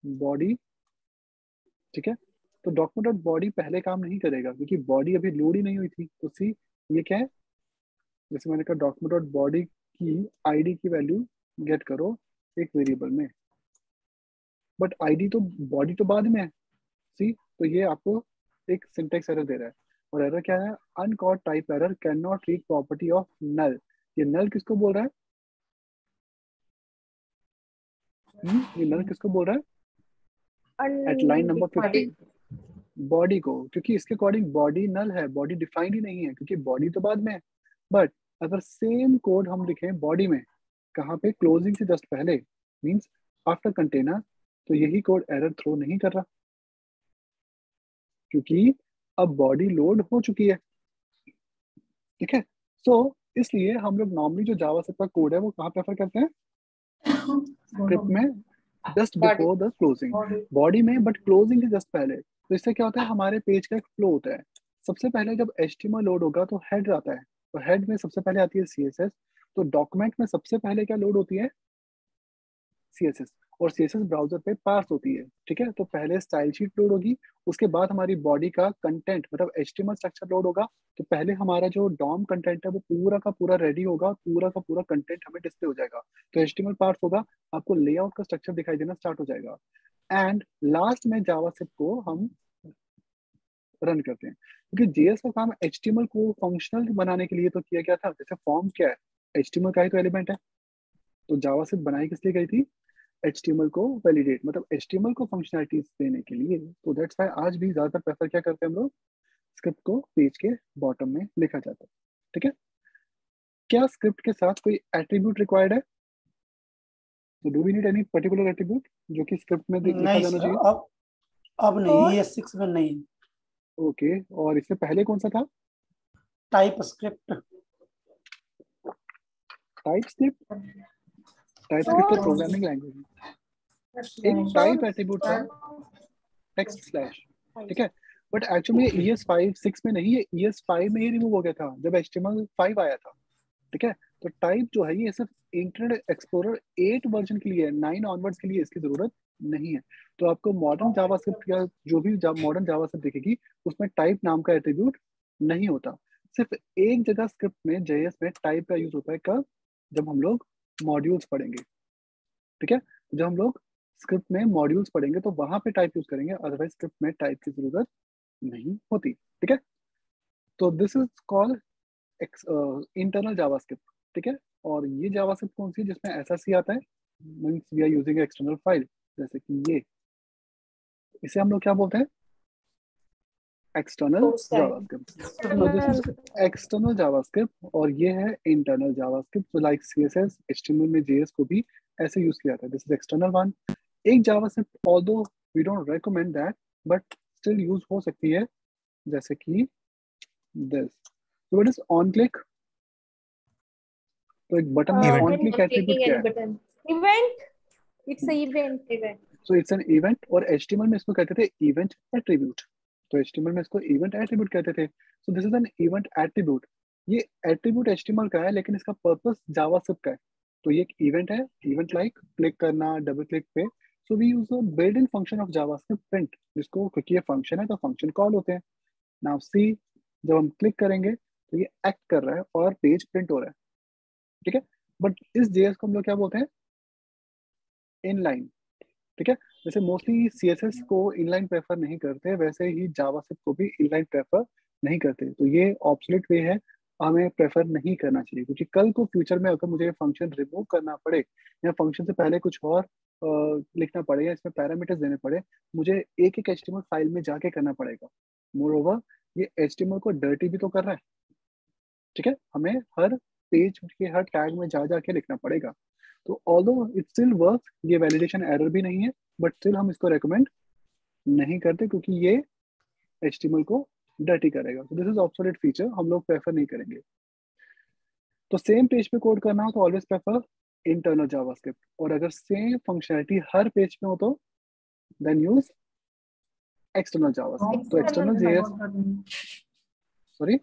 body, ठीक है, तो डॉक्यूमेंट डॉट बॉडी पहले काम नहीं करेगा क्योंकि बॉडी अभी लोड ही नहीं हुई थी। तो सी ये क्या है? जैसे मैंने कहा डॉक्यूमेंट डॉट बॉडी की आईडी की वैल्यू गेट करो एक वेरिएबल में, बट आईडी तो बॉडी तो बाद में है। सी तो ये आपको एक सिंटेक्स एरर दे रहा है, और एरर क्या है? Uncaught type error cannot read property of null. ये नल किसको बोल रहा है? ये नल किसको बोल रहा है? एट लाइन नंबर 15 बॉडी को, क्योंकि इसके अकॉर्डिंग बॉडी नल है, बॉडी डिफाइंड ही नहीं है क्योंकि बॉडी तो बाद में है। बट अगर सेम कोड हम लिखें बॉडी में, कहाँ पे? क्लोजिंग से जस्ट पहले, मींस आफ्टर कंटेनर, तो यही कोड एरर थ्रो नहीं कर रहा क्योंकि अब बॉडी लोड हो चुकी है, ठीक है। सो इसलिए हम लोग नॉर्मली जो जावास्क्रिप्ट का कोड है वो कहाँ प्रेफर करते हैं? स्क्रिप्ट में just body. Before the closing, body में बट क्लोजिंग के जस्ट पहले। तो इससे क्या होता है? हमारे पेज का एक फ्लो होता है। सबसे पहले जब HTML लोड होगा तो हेड आता है, तो हेड में सबसे पहले आती है CSS। तो डॉक्यूमेंट में सबसे पहले क्या लोड होती है? CSS, और CSS ब्राउजर पे पास होती है, ठीक है। तो पहले स्टाइल शीट लोड होगी, उसके बाद हमारी बॉडी का कंटेंट मतलब HTML स्ट्रक्चर लोड होगा। तो पहले हमारा जो डॉम कंटेंट है वो पूरा का पूरा रेडी होगा, पूरा का पूरा कंटेंट हमें डिस्प्ले हो जाएगा। तो HTML पार्ट होगा, आपको लेआउट का स्ट्रक्चर दिखाई देना स्टार्ट हो जाएगा, एंड लास्ट में जावास्क्रिप्ट को हम रन करते हैं। क्योंकि जेएस का काम HTML को फंक्शनल बनाने के लिए तो किया गया था। जैसे फॉर्म क्या है? HTML का ही तो एलिमेंट है। तो जावास्क्रिप्ट बनाई किस लिए गई थी? HTML को वैलिडेट मतलब HTML को फंक्शनलिटीज देने के लिए। तो दैट्स व्हाई आज भी ज्यादातर प्रेफर क्या करते हैं हम लोग? स्क्रिप्ट को पेज के बॉटम में लिखा जाता है, ठीक है। क्या स्क्रिप्ट के साथ कोई एट्रीब्यूट रिक्वायर्ड है? तो do we need any particular attribute जो कि स्क्रिप्ट में लिखा नहीं जाना सर, चाहिए? अब नहीं, ES6 में नहीं। ओके, और इससे पहले कौन सा था? Type script. Type script. Type script तो प्रोग्रामिंग लैंग्वेज है। एक टाइप एट्रीब्यूट था, टेक्स्ट स्लैश, ठीक है। बट एक्चुअली ये ES5 6 में नहीं, ये ES5 में ही रिमूव हो गया था जब HTML5 आया था, ठीक है। तो टाइप जो है ये सिर्फ इंटरनेट एक्सप्लोरर 8 वर्जन के लिए है, 9 ऑनवर्ड्स के लिए इसकी जरूरत नहीं है। तो आपको मॉडर्न जावास्क्रिप्ट या जो भी मॉडर्न जावास्क्रिप्ट दिखेगी उसमें टाइप नाम का एट्रीब्यूट नहीं होता। सिर्फ एक जगह स्क्रिप्ट में JS में टाइप का यूज होता है, कब? जब हम लोग मॉड्यूल्स पढ़ेंगे, ठीक है। जब हम लोग स्क्रिप्ट में मॉड्यूल्स पढ़ेंगे तो वहां पे टाइप यूज करेंगे, अदरवाइज स्क्रिप्ट में टाइप की जरूरत नहीं होती, ठीक है। तो this is called internal JavaScript, ठीक है। और ये जावास्क्रिप्ट कौन सी है जिसमें SRC आता है, means we are using external file, जैसे कि ये, इसे हम लोग क्या बोलते हैं? External JavaScript. तो दिस इज एक्सटर्नल जावास्क्रिप्ट और ये है इंटरनल जावास्क्रिप्ट। तो लाइक CSS HTML में JS को भी ऐसे यूज किया जाता है। This is external one. एक JavaScript although we don't recommend that but still use हो सकती है, जैसे कि दिस। So what is on click? तो एक बटन में Event. on click एट्रीब्यूट क्या है? button. Event. It's a event. So it's an event और HTML में इसको कहते थे event attribute। तो HTML में इसको event attribute कहते थे। So this is an event attribute। ये attribute HTML का है लेकिन इसका पर्पस जावास्क्रिप्ट का है। तो ये एक event है, event like क्लिक करना डबल क्लिक पे। So we use a built-in function of JavaScript print, जिसको क्योंकि ये फंक्शन है तो फंक्शन कॉल होते हैं। Now see, जब हम क्लिक करेंगे तो ये एक्ट कर रहा है और पेज प्रिंट हो रहा है, ठीक है। बट इस JS को हम लोग क्या बोलते हैं? इनलाइन, ठीक है। जैसे मोस्टली CSS को इनलाइन प्रेफर नहीं करते, वैसे ही जावास्क्रिप्ट को भी इनलाइन प्रेफर नहीं करते। तो ये ऑब्सोलीट वे है, हमें प्रेफर नहीं करना चाहिए, क्योंकि कल को फ्यूचर में अगर मुझे फंक्शन रिमूव करना पड़े या फंक्शन से पहले कुछ और लिखना पड़े या इसमें पैरामीटर्स देने पड़े, मुझे एक एक HTML फाइल में जाके करना पड़ेगा। मोरओवर ये HTML को डर्टी भी तो कर रहा है, ठीक है। हमें हर पेज के हर टैग में जा जाके लिखना पड़ेगा। तो ऑल्दो इट स्टिल वर्क, ये वैलिडेशन एरर भी नहीं है, बट स्टिल हम इसको रेकमेंड नहीं करते क्योंकि ये HTML को डर्टी करेगा। तो दिस इज ऑब्सोलेट फीचर, हम लोग प्रेफर नहीं करेंगे। तो सेम पेज पे कोड करना हो तो ऑलवेज प्रेफर इंटरनल जावास्क्रिप्ट, और अगर सेम फंक्शनैलिटी हर पेज पे हो तो देन यूज एक्सटर्नल जावास्क्रिप्ट। तो एक्सटर्नल JS, सॉरी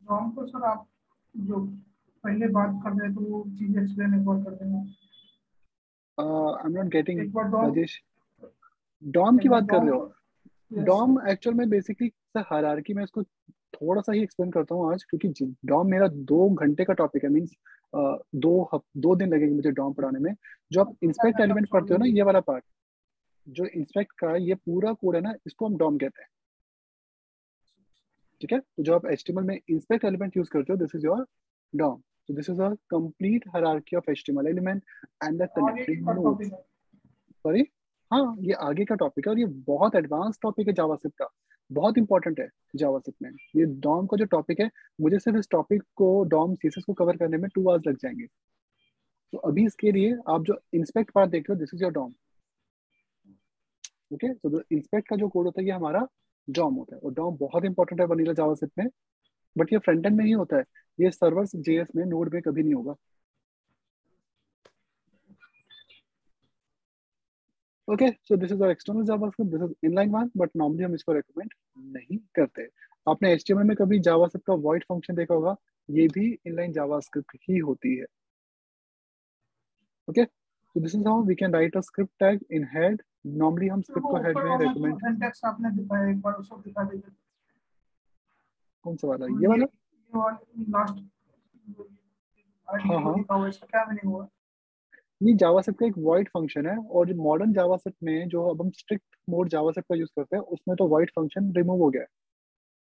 डॉम को सर आप जो पहले बात कर रहे थे वो चीज एक्सप्लेन एक बार कर देंगे। आई एम नॉट गेटिंग एक बार डॉम राजेश, डॉम की बात कर रहे हो? Yes, डॉम एक्चुअल में बेसिकली हायरार्की में इसको थोड़ा सा ही एक्सप्लेन करता हूँ आज, क्योंकि डॉम मेरा 2 घंटे का टॉपिक है, मीन्स 2 दिन लगेंगे मुझे डॉम पढ़ाने में। जो आप इंस्पेक्ट एलिमेंट पढ़ते हो ना, ये वाला पार्ट जो इंस्पेक्ट का ये पूरा कोड है ना, इसको हम डॉम कहते हैं, ठीक है। तो जो आप HTML में इंस्पेक्ट एलिमेंट यूज करते हो, this is your DOM. So this is a complete hierarchy of HTML element and the आगे की connected बात nodes। टॉपिक है। सॉरी, हाँ ये आगे का टॉपिक है और ये बहुत एडवांस टॉपिक है जावास्क्रिप्ट का, बहुत इंपॉर्टेंट है जावास्क्रिप्ट में। ये डॉम का जो टॉपिक है, मुझे सिर्फ इस टॉपिक को डॉम CSS को कवर करने में 2 आवर्स लग जाएंगे। तो अभी इसके लिए आप जो इंस्पेक्ट पार्ट देख रहे हो, this is your DOM, okay. तो इंस्पेक्ट का जो कोड होता है ये हमारा डॉम होता है, और डॉम बहुत इंपॉर्टेंट है वनीला जावास्क्रिप्ट में। बट ये फ्रंट एंड में ही होता है, ये सर्वर्स JS में नोड में कभी नहीं होगा। Okay, so this is our external JavaScript, this is inline one, but normally हम इसको रेकमेंड नहीं करते। आपने HTML में कभी जावास्क्रिप्ट का वॉइड फंक्शन देखा होगा, ये भी इनलाइन जावास्क्रिप्ट ही होती है, okay. So this is how we can write a script tag in head. Normally हम स्क्रिप्ट को हेड में रेकमेंड, सिंटैक्स आपने दिखाया एक बार उसको दिखा दीजिए। कौन सा वाला, ये वाला? ये वाला लास्ट हाँ दिखा हुआ, इसका क्या मीनिंग हुआ? ये जावास्क्रिप्ट का एक वॉइड फंक्शन है, और जो मॉडर्न जावास्क्रिप्ट में जो अब हम स्ट्रिक्ट मोड जावास्क्रिप्ट का यूज करते हैं, उसमें तो वॉइड फंक्शन रिमूव हो गया है,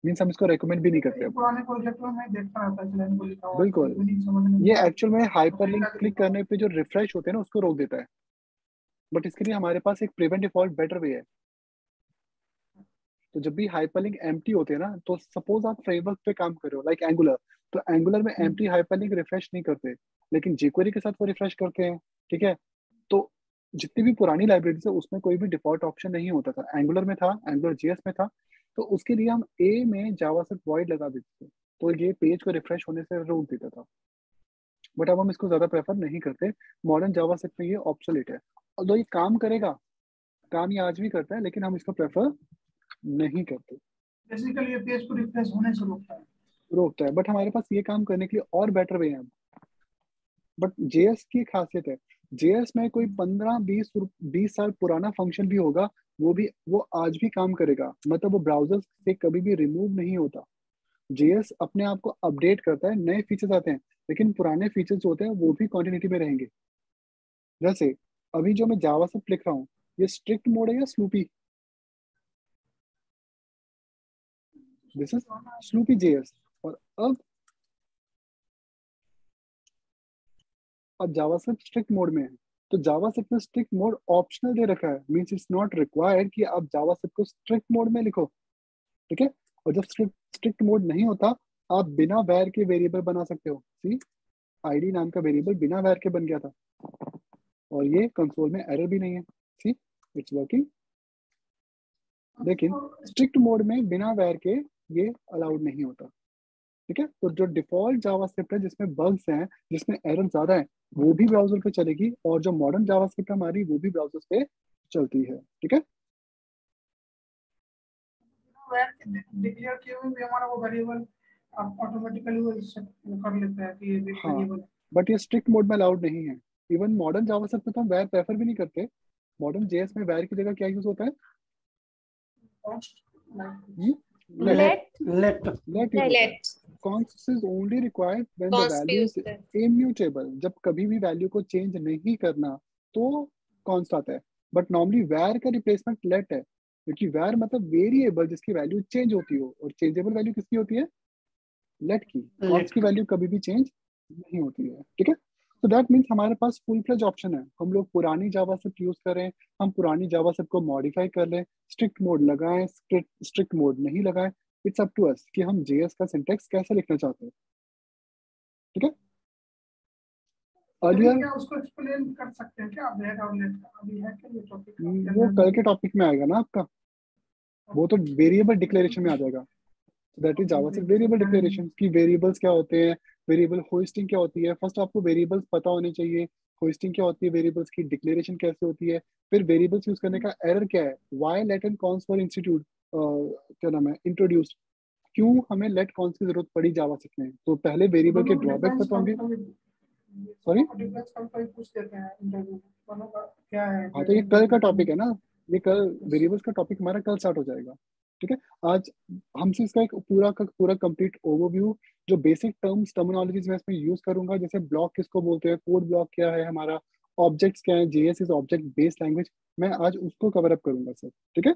मींस हम इसको रेकमेंड भी नहीं करते अब। पुराने प्रोजेक्ट में मैं देखता रहता इस लाइन को लिखा हुआ, बिल्कुल, मीनिंग समझ में ये नहीं एक्चुअल में हाइपरलिंक आता। क्लिक करने पे जो रिफ्रेश होते हैं ना, उसको रोक देता है। बट इसके लिए हमारे पास एक प्रिवेंट डिफॉल्ट बेटर वे है। तो जब भी हाइपरलिंक एम्प्टी होते हैं ना, तो सपोज आप फ्रेमवर्क पे काम कर रहे हो लाइक एंगुलर, तो एंगुलर में एम्प्टी हाइपरलिंक रिफ्रेश नहीं करते, लेकिन jQuery के साथ वो रिफ्रेश करते हैं, ठीक है। तो जितनी भी पुरानी लाइब्रेरीज है उसमें कोई भी डिफॉल्ट ऑप्शन नहीं होता था, एंगुलर में था, एंगुलर JS में था। तो उसके लिए हम A में जावास्क्रिप्ट वॉइड लगा देते थे, तो ये पेज को रिफ्रेश होने से रोक देता था। बट अब हम इसको ज्यादा प्रेफर नहीं करते, मॉडर्न जावास्क्रिप्ट में ये ऑब्सोलीट है। और ये काम करेगा, काम ये आज भी करता है, लेकिन हम इसको प्रेफर नहीं करते, बेसिकली ये पेज को रिफ्रेश होने से रोकता है। रोकता है। बट हमारे पास ये काम करने के लिए और बेटर वे है। बट जेएस की खासियत है, जेएस में कोई 15-20 साल पुराना फंक्शन भी होगा, वो आज भी काम करेगा, मतलब वो ब्राउजर से कभी भी रिमूव नहीं होता। जेएस अपने आप को अपडेट करता है, नए फीचर्स आते हैं, लेकिन पुराने फीचर्स जो होते हैं वो भी कॉन्टिन्यूटी में रहेंगे। जैसे अभी जो मैं जावास्क्रिप्ट लिख रहा हूँ, ये स्ट्रिक्ट मोड है या sloppy? This is sloppy JS. और अब जावास्क्रिप्ट स्ट्रिक्ट मोड में है, तो जावास्क्रिप्ट में स्ट्रिक्ट मोड ऑप्शनल दे रखा है, मींस इट्स नॉट रिक्वायर्ड कि आप जावास्क्रिप्ट को स्ट्रिक्ट मोड में लिखो, ठीक है। और जब स्ट्रिक्ट मोड नहीं होता, आप बिना वैर के वेरिएबल बना सकते हो। सी, आईडी नाम का वेरिएबल बिना वैर के बन गया था, और ये कंसोल में एरर भी नहीं है। सी, इट्स वर्किंग। लेकिन स्ट्रिक्ट मोड में बिना वैर के ये अलाउड नहीं होता, ठीक है। तो जो डिफॉल्ट जावास्क्रिप्ट है जिसमें बग्स हैं, जिसमें एरर ज्यादा है, वो भी ब्राउजर पे चलेगी, और जो मॉडर्न जावास्क्रिप्ट हमारी वो भी ब्राउजर पे चलती है, ठीक है। डिक्लेयर किए हुए भी हमारा वो वेरिएबल ऑटोमेटिकली वो कर लेता है कि ये हाँ, वेरिएबल। बट ये स्ट्रिक्ट मोड में अलाउड नहीं है। इवन मॉडर्न जावास्क्रिप्ट में तो हम वैर प्रेफर भी नहीं करते। मॉडर्न जेएस में वैर की जगह क्या यूज होता है? Let Let let let use होता है। let const is only required when the const भी value is used है। immutable, जब कभी भी वैल्यू को चेंज नहीं करना तो const आता है। बट नॉर्मली वैर का रिप्लेसमेंट लेट है, क्योंकि वैर मतलब वेरिएबल जिसकी वैल्यू चेंज होती हो, और चेंजेबल वैल्यू किसकी होती है? लेट की। const की वैल्यू कभी भी चेंज नहीं होती है, ठीक है। तो दैट मीन्स हमारे पास फुल फ्लेज ऑप्शन है। हम लोग पुरानी जावास्क्रिप्ट यूज करें, हम पुरानी जावास्क्रिप्ट को मॉडिफाई कर लें, स्ट्रिक्ट मोड लगाएं, स्ट्रिक्ट मोड नहीं लगाएं, इट्स अप टू अस कि हम जेएस का सिंटेक्स कैसे लिखना चाहते हैं, ठीक है। अभी अर्लियर क्या उसको एक्सप्लेन कर सकते हैं क्या वेयर और लेट का? अभी है क्या ये टॉपिक वो कल के टॉपिक में आएगा ना आपका, वो तो वेरिएबल डिक्लेरेशन में आ जाएगा। That is JavaScript variable declaration की वेरिएबल्स क्या होते हैं, वेरिएबल होस्टिंग क्या होती है। फर्स्ट आपको वेरिएबल्स पता होने चाहिए, होस्टिंग क्या होती है, वेरिएबल्स की डिक्लेरेशन कैसे होती है, फिर वेरिएबल्स यूज करने का एरर क्या है, why let and const for institute क्या नाम है इंट्रोड्यूस्ड, क्यों हमें लेट कॉन्स की जरूरत पड़ी जावास्क्रिप्ट में। तो पहले वेरिएबल के ड्रॉबैक पता होंगे। सॉरी, डिफरेंस कभी पूछ देते हैं इंटरव्यू में, दोनों का क्या है हाँ तो ये कल का टॉपिक है ना, ये कल वेरिएबल्स का टॉपिक हमारा कल स्टार्ट हो जाएगा, ठीक है। आज हमसे इसका एक पूरा का पूरा कंप्लीट ओवरव्यू, जो बेसिक टर्म्स टर्मिनोलॉजीज मैं इसमें यूज करूंगा, जैसे ब्लॉक किसको बोलते हैं, कोड ब्लॉक क्या है हमारा, ऑब्जेक्ट्स क्या है, JS is object based language, मैं आज उसको कवर अप करूंगा सर, ठीक है।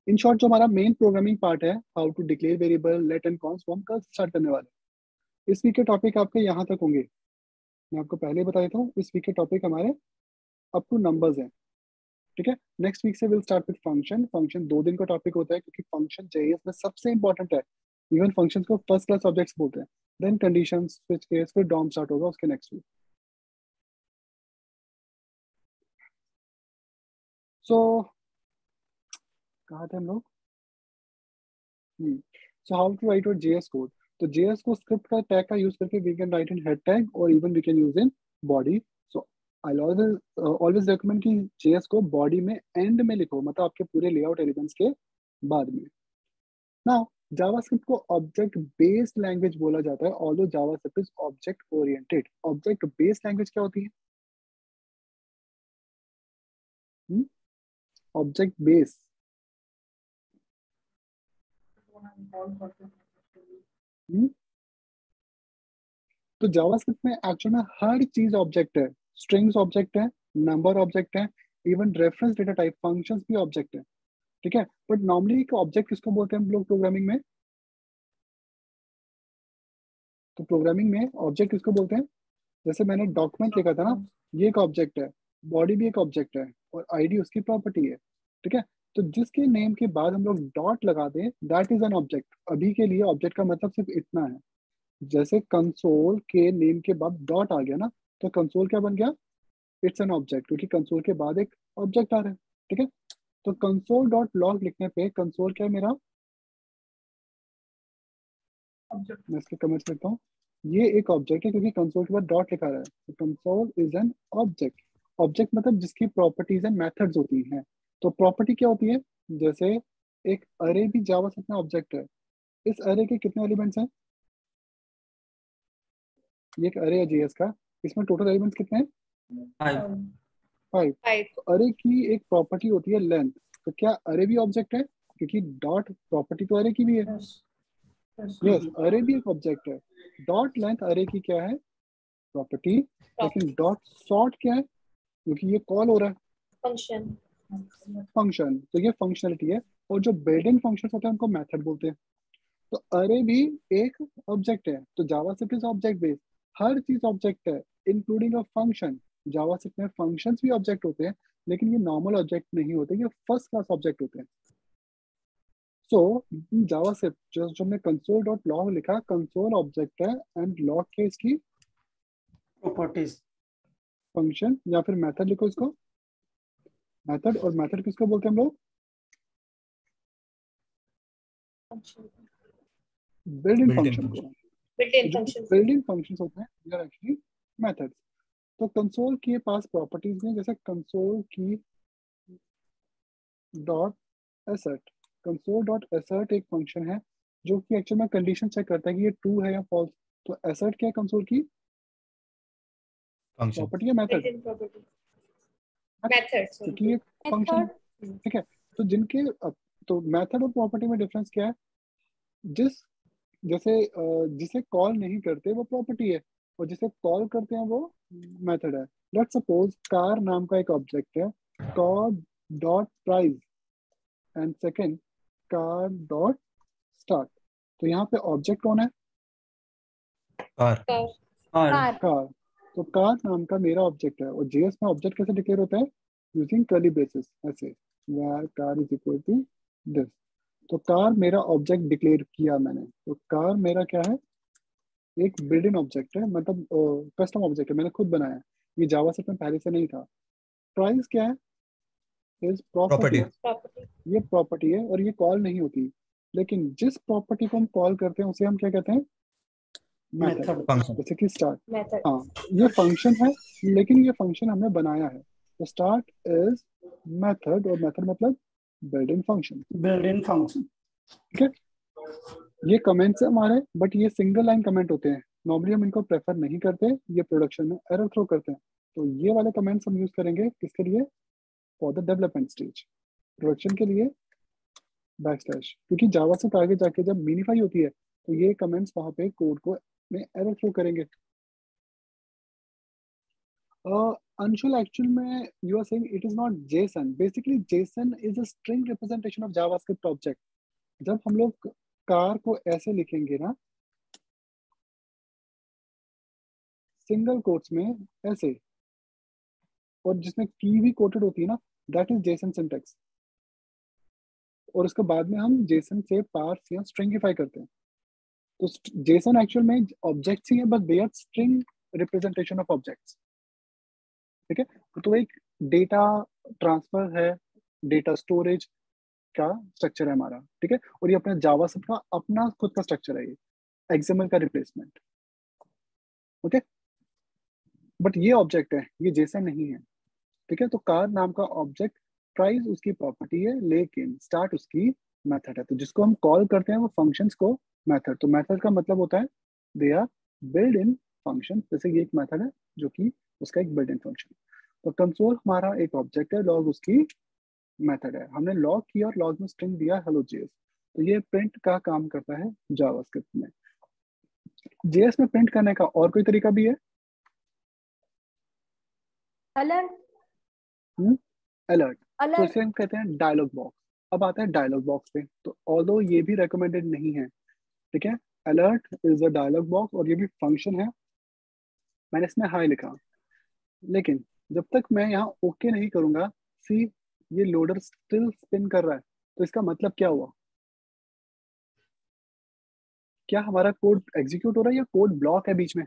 इन शॉर्ट जो हमारा मेन प्रोग्रामिंग पार्ट है, how to declare variable, let and const, वो हम कल स्टार्ट करने वाले हैं। इस वीक के टॉपिक आपके यहाँ तक होंगे, मैं आपको पहले ही बता देता हूँ, इस वीक के टॉपिक हमारे अप टू नंबर्स हैं, ठीक है। नेक्स्ट वीक से will start with function. Function 2 दिन का टॉपिक होता है, क्योंकि फंक्शन जेएस में सबसे इंपॉर्टेंट है। इवन फंक्शंस को फर्स्ट क्लास ऑब्जेक्ट्स बोलते हैं। देन कंडीशंस, स्विच केस, फिर डॉम स्टार्ट होगा उसके नेक्स्ट वीक। सो कहाँ थे हम लोग? So how to write your JS code. तो जेएस को स्क्रिप्ट का टैग का यूज करके we can write in head tag, और even we can use in body. So I always recommend कि जेएस को बॉडी में एंड में लिखो, मतलब आपके पूरे लेआउट एलिमेंट्स के बाद में। नाउ जावास्क्रिप्ट को ऑब्जेक्ट बेस्ड लैंग्वेज बोला जाता है, although JavaScript is object oriented. Object based language क्या होती है? ऑब्जेक्ट बेस्ड, कॉल करते हैं। तो जावास्क्रिप्ट में एक्चुअल में हर चीज ऑब्जेक्ट है। स्ट्रिंग्स ऑब्जेक्ट है, नंबर ऑब्जेक्ट है, even reference data type functions भी ऑब्जेक्ट है, ठीक है। बट नॉर्मली एक ऑब्जेक्ट किसको बोलते हैं हम लोग प्रोग्रामिंग में? तो प्रोग्रामिंग में ऑब्जेक्ट किसको बोलते हैं? जैसे मैंने डॉक्यूमेंट लिखा था ना, ये एक ऑब्जेक्ट है, बॉडी भी एक ऑब्जेक्ट है, और आईडी उसकी प्रॉपर्टी है, ठीक है। तो जिसके नेम के बाद हम लोग डॉट लगा दें, दैट इज एन ऑब्जेक्ट। अभी के लिए ऑब्जेक्ट का मतलब सिर्फ इतना है। जैसे कंसोल के नेम के बाद डॉट आ गया ना, तो कंसोल क्या बन गया? इट्स एन ऑब्जेक्ट, क्योंकि कंसोल के बाद एक ऑब्जेक्ट आ रहा है, ठीक है। तो कंसोल डॉट लॉग लिखने पे कंसोल क्या है मेरा? मैं इसके कमेंट्स लिखता हूँ, ये एक ऑब्जेक्ट है, क्योंकि कंसोल के बाद डॉट लिखा रहा है, तो console is an object. Object मतलब जिसकी प्रॉपर्टीज एंड मेथड्स होती हैं। तो प्रॉपर्टी क्या होती है? जैसे एक अरे भी जावास्क्रिप्ट में ऑब्जेक्ट है। इस अरे के कितने एलिमेंट्स हैं? ये एक अरे है जेएस का, इसमें टोटल एलिमेंट्स कितने हैं? 5। 5. तो अरे की एक प्रॉपर्टी होती है लेंथ। तो क्या अरे भी ऑब्जेक्ट है? क्योंकि डॉट प्रॉपर्टी तो अरे की भी है। यस यस यस, अरे भी एक ऑब्जेक्ट है। डॉट लेंथ अरे की क्या है? प्रॉपर्टी। लेकिन डॉट सॉर्ट क्या है? क्योंकि ये कॉल हो रहा है Function. फंक्शन, तो ये फंक्शनलिटी है। और जो बिल्ट इन फंक्शन होते हैं उनको मेथड बोलते हैं। तो अरे भी एक ऑब्जेक्ट है। तो जावास्क्रिप्ट इज ऑब्जेक्ट बेस्ड, हर चीज ऑब्जेक्ट है इंक्लूडिंग अ फंक्शन। जावास्क्रिप्ट में फंक्शंस भी ऑब्जेक्ट होते हैं, लेकिन ये नॉर्मल ऑब्जेक्ट नहीं होते, ये फर्स्ट क्लास ऑब्जेक्ट होते हैं। सो जावास्क्रिप्ट जो जो हमने कंसोल डॉट लॉग लिखा, कंसोल ऑब्जेक्ट है एंड लॉग के इसकी प्रॉपर्टीज फंक्शन या फिर मेथड लिखो इसको। मेथड, और मेथड किसको बोलते हैं हम लोग? Function. Build in Built-in function को। function. Built-in जो functions. बिल्ड इन फंक्शंस होते हैं दे आर एक्चुअली मेथड्स। तो कंसोल के पास प्रॉपर्टीज में जैसे कंसोल की डॉट एसर्ट, कंसोल डॉट एसर्ट एक फंक्शन है जो कि एक्चुअल में कंडीशन चेक करता है कि ये ट्रू है या फॉल्स। तो एसर्ट क्या है? कंसोल की Function. प्रॉपर्टी है method, Built-in property. Method. Sorry. क्योंकि ये फंक्शन है। Method. ठीक है, तो जिनके तो मेथड और प्रॉपर्टी में डिफरेंस क्या है? जिस जैसे जिसे कॉल नहीं करते वो प्रॉपर्टी है, और जिसे कॉल करते हैं वो मेथड है। लेट्स सपोज कार नाम का एक ऑब्जेक्ट है, car dot price and second car dot start. तो यहाँ पे ऑब्जेक्ट कौन है? Car. Car. और Car. कार। तो कार नाम का मेरा ऑब्जेक्ट है, और जेएस में ऑब्जेक्ट कैसे डिक्लेयर होता है? यूजिंग कर्ली ब्रेसेस, ऐसे where car is equal to this। तो कार मेरा ऑब्जेक्ट डिक्लेयर किया मैंने। तो कार मेरा क्या है? एक बिल्ड इन ऑब्जेक्ट है, मतलब कस्टम ऑब्जेक्ट है, मैंने खुद बनाया है। ये जावास्क्रिप्ट में पहले से नहीं था। प्राइस क्या है? Is property. Property. Property. ये प्रॉपर्टी है और ये कॉल नहीं होती, लेकिन जिस प्रॉपर्टी को हम कॉल करते हैं उसे हम क्या कहते हैं? मेथड। Method Function. जैसे कि स्टार्ट, Method. हाँ ये फंक्शन है, लेकिन ये फंक्शन हमने बनाया है। तो स्टार्ट इज मेथड, और मेथड मतलब build in function. Build in function. ठीक है, ये कमेंट्स है हमारे, बट ये सिंगल लाइन कमेंट होते हैं। नॉर्मली हम इनको प्रेफर नहीं करते, ये प्रोडक्शन में एरर थ्रो करते हैं। तो ये वाले कमेंट्स हम यूज करेंगे किसके लिए? For the development stage, production के लिए बैक स्लैश। क्योंकि जावा से आगे जाके जब मिनिफाई होती है तो ये कमेंट्स वहां पे कोड को में एरर थ्रो करेंगे। अंशुल, एक्चुअल में you are saying it is not JSON. Basically JSON is a string representation of JavaScript object. जब हम लोग कार को ऐसे लिखेंगे ना, सिंगल कोट्स में ऐसे, और जिसमें की भी कोटेड होती है ना, दैट इज जेसन सिंटैक्स। और उसके बाद में हम जेसन से पार्स या स्ट्रिंगिफाई करते हैं। तो जेसन एक्चुअल में ऑब्जेक्ट्स ही है, but they are string representation of objects. ठीक है, तो एक डेटा ट्रांसफर है, डेटा स्टोरेज का स्ट्रक्चर है हमारा। ठीक है, और ये अपना जावास्क्रिप्ट का अपना खुद का स्ट्रक्चर है, ये एक्सएमएल का रिप्लेसमेंट। ओके, बट ये ऑब्जेक्ट है, ये जेसन नहीं है। ठीक है, तो कार नाम का ऑब्जेक्ट, प्राइस उसकी प्रॉपर्टी है, लेकिन स्टार्ट उसकी मेथड है। तो जिसको हम कॉल करते हैं वो फंक्शंस को मेथड। तो मेथड का मतलब होता है they are build in function. जैसे ये एक मेथड है जो कि उसका एक बिल्ड इन फंक्शन। तो कंसोल हमारा एक ऑब्जेक्ट है, लॉग उसकी मेथड है। हमने लॉग किया और लॉग में स्ट्रिंग दिया हेलो जेएस। तो ये प्रिंट का काम करता है जावास्क्रिप्ट में। जेएस में प्रिंट करने का और कोई तरीका भी है? Alert. अलर्ट। तो Alert. इसे हम कहते हैं डायलॉग बॉक्स। अब आता है डायलॉग बॉक्स पे। तो ऑल्दो ये भी रिकमेंडेड नहीं है, ठीक है, alert is a dialog box और ये भी फंक्शन है। मैंने इसमें हाई लिखा, लेकिन जब तक मैं यहाँ ओके नहीं करूंगा, सी ये लोडर स्टिल स्पिन कर रहा है। तो इसका मतलब क्या हुआ? क्या हमारा कोड एग्जीक्यूट हो रहा है या कोड ब्लॉक है बीच में?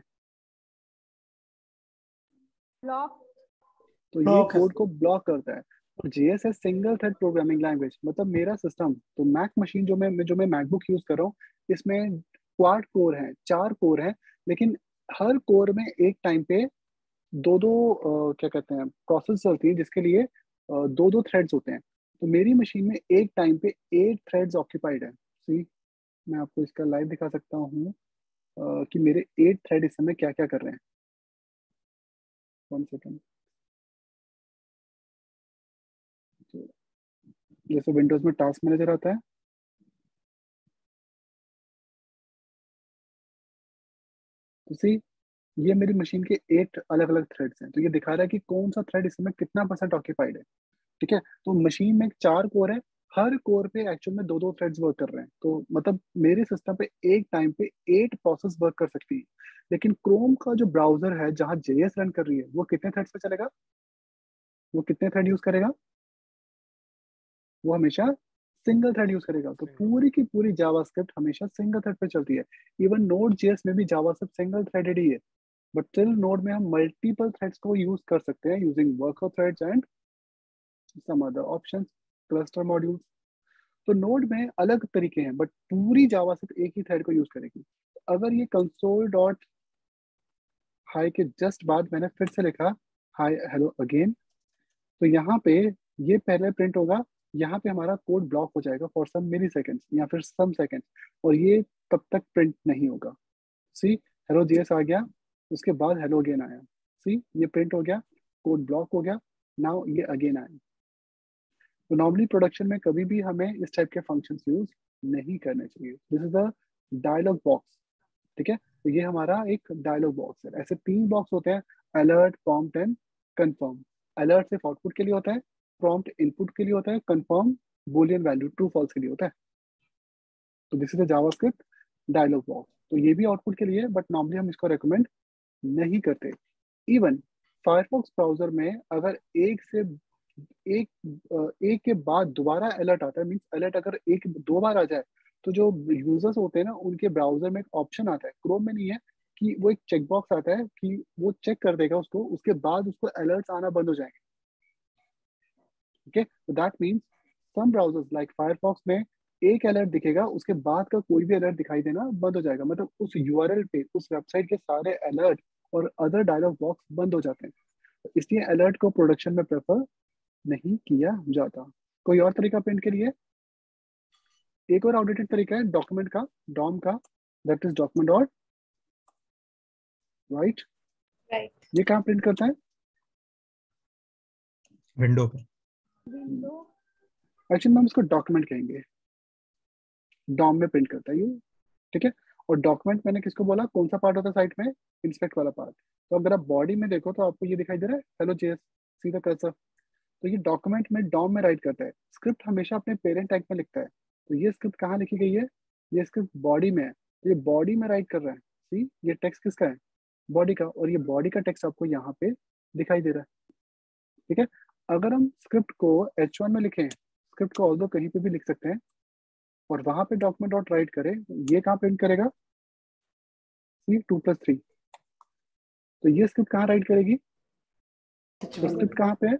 Block. तो ये ब्लॉक है। कोड को ब्लॉक करता है। और जेएस है सिंगल थ्रेड प्रोग्रामिंग लैंग्वेज, मतलब मेरा सिस्टम, तो मैक मशीन जो मैं मैकबुक यूज कर रहा हूँ, इसमें क्वाड कोर है, 4 कोर है, लेकिन हर कोर में एक टाइम पे दो दो क्या कहते हैं प्रोसेस चलती है जिसके लिए दो दो थ्रेड्स होते हैं। तो मेरी मशीन में एक टाइम पे 8 थ्रेड्स ऑक्यूपाइड है। सी, मैं आपको इसका लाइव दिखा सकता हूँ कि मेरे 8 थ्रेड इस समय क्या क्या कर रहे हैं। 1 सेकेंड। जैसे विंडोज में टास्क मैनेजर आता है, तो सी ये मेरी मशीन के 8 अलग अलग थ्रेड्स हैं। तो ये दिखा रहा है कि कौन सा थ्रेड इस समय कितना % ऑक्यूपाइड है। ठीक है, तो मशीन में 4 कोर है, हर कोर पे एक्चुअल में दो दो थ्रेड्स वर्क कर रहे हैं। तो मतलब मेरे सिस्टम पे एक टाइम पे 8 प्रोसेस वर्क कर सकती है। लेकिन क्रोम का जो ब्राउजर है जहाँ जेएस रन कर रही है वो कितने थ्रेड्स पे चलेगा, वो कितने थ्रेड यूज करेगा, वो हमेशा सिंगल थ्रेड यूज करेगा। तो पूरी की पूरी जावास्क्रिप्ट हमेशा सिंगल थ्रेड पे चलती है। इवन नोड जेएस में भी जावास्क्रिप्ट सिंगल थ्रेडेड ही है, बट टिल नोड में हम मल्टीपल थ्रेड्स को यूज कर सकते हैं using worker threads and some other options, cluster modules. तो नोड में अलग तरीके हैं, बट पूरी जावा सिर्फ एक ही थ्रेड को यूज करेगी। अगर ये कंसोल डॉट हाई के जस्ट बाद मैंने फिर से लिखा हाई हेलो अगेन, तो यहाँ पे ये पहले प्रिंट होगा, यहाँ पे हमारा कोड ब्लॉक हो जाएगा फॉर सम मिली सेकेंड्स या फिर सम सेकेंड्स, और ये तब तक प्रिंट नहीं होगा। सी, हेलो जेएस आ गया, उसके बाद हेलो अगेन आया। सी, ये प्रिंट हो गया, कोड ब्लॉक हो गया, नाउ ये अगेन आया। तो नॉर्मली प्रोडक्शन में कभी भी हमें इस टाइप के फंक्शंस यूज नहीं करने चाहिए। This is a dialog box. ठीक है, तो ये हमारा एक डायलॉग बॉक्स है। ऐसे 3 बॉक्स होते हैं, alert, prompt and confirm. Alert सिर्फ आउटपुट के लिए होता है, प्रॉम्प्ट इनपुट के लिए होता है, confirm boolean value true false के लिए होता है। तो this is a JavaScript dialog box. तो ये भी आउटपुट के लिए है, बट नॉर्मली हम इसको रेकमेंड नहीं करते। इवन फायरफॉक्स ब्राउजर में अगर एक के बाद दोबारा अलर्ट आता है, मींस अलर्ट अगर एक दो बार आ जाए, तो जो यूजर्स होते हैं ना उनके ब्राउजर में एक ऑप्शन आता है, क्रोम में नहीं है, कि वो एक चेक बॉक्स आता है कि वो चेक कर देगा उसको, उसके बाद उसको अलर्ट्स आना बंद हो जाएंगे। ओके, तो that means some browsers like Firefox में एक अलर्ट दिखेगा, उसके बाद का कोई भी अलर्ट दिखाई देना बंद हो जाएगा। मतलब उस यूआरएल पे, उस वेबसाइट के सारे अलर्ट और अदर डायलॉग बॉक्स बंद हो जाते हैं। तो इसलिए अलर्ट को प्रोडक्शन में प्रेफर नहीं किया जाता। कोई और तरीका प्रिंट के लिए? एक और आउटडेटेड तरीका है डॉक्यूमेंट का, डॉम का, that is document dot right. Right. ये कहाँ प्रिंट करता है? विंडो पे। Window. एक्चुअली हम इसको डॉक्यूमेंट कहेंगे, डॉम में प्रिंट करता है ये। ठीक है, और डॉक्यूमेंट मैंने किसको बोला, कौन सा पार्ट होता है साइट में? इंस्पेक्ट वाला पार्ट। तो अगर आप बॉडी में देखो तो आपको ये दिखाई दे रहा है हेलो जेएस, सीधा कर्सर। तो ये डॉक्यूमेंट में डॉम में राइट करता है। स्क्रिप्ट हमेशा अपने पेरेंट टैग में लिखता है। तो ये स्क्रिप्ट कहाँ लिखी गई है? ये स्क्रिप्ट बॉडी में है, तो ये बॉडी में राइट कर रहा है। सी, ये टेक्स्ट किसका है? बॉडी का, और ये बॉडी का टेक्स्ट आपको यहाँ पे दिखाई दे रहा है। ठीक है, अगर हम स्क्रिप्ट को H1 में लिखें, स्क्रिप्ट को ऑल्दो कहीं पे भी लिख सकते हैं, और वहां पे डॉक्यूमेंट डॉट राइट करें, ये कहाँ प्रिंट करेगा? सी 2+3। तो ये स्क्रिप्ट कहाँ राइट करेगी? तो स्क्रिप्ट कहाँ पे है?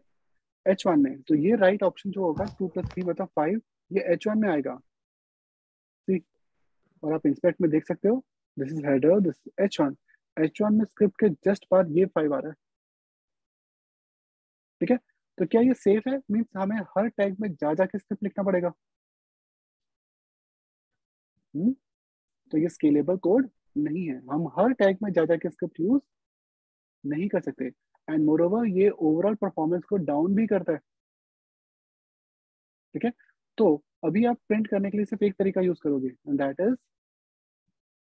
H1 में। तो ये राइट ऑप्शन जो होगा 2+3 मतलब 5, ये H1 में आएगा। सी, और आप इंस्पेक्ट में देख सकते हो, this is header, this H1। H1 में स्क्रिप्ट के जस्ट बाद ये 5 आ रहा है। ठीक है, तो क्या ये सेफ है? मीन्स हमें हर टैग में जा जाके स्क्रिप्ट लिखना पड़ेगा? तो ये स्केलेबल कोड नहीं है, हम हर टैग में जा जाके स्क्रिप्ट यूज नहीं कर सकते। एंड मोर ओवर ये ओवरऑल परफॉर्मेंस को डाउन भी करता है। ठीक है, तो अभी आप प्रिंट करने के लिए सिर्फ एक तरीका यूज करोगे, and that is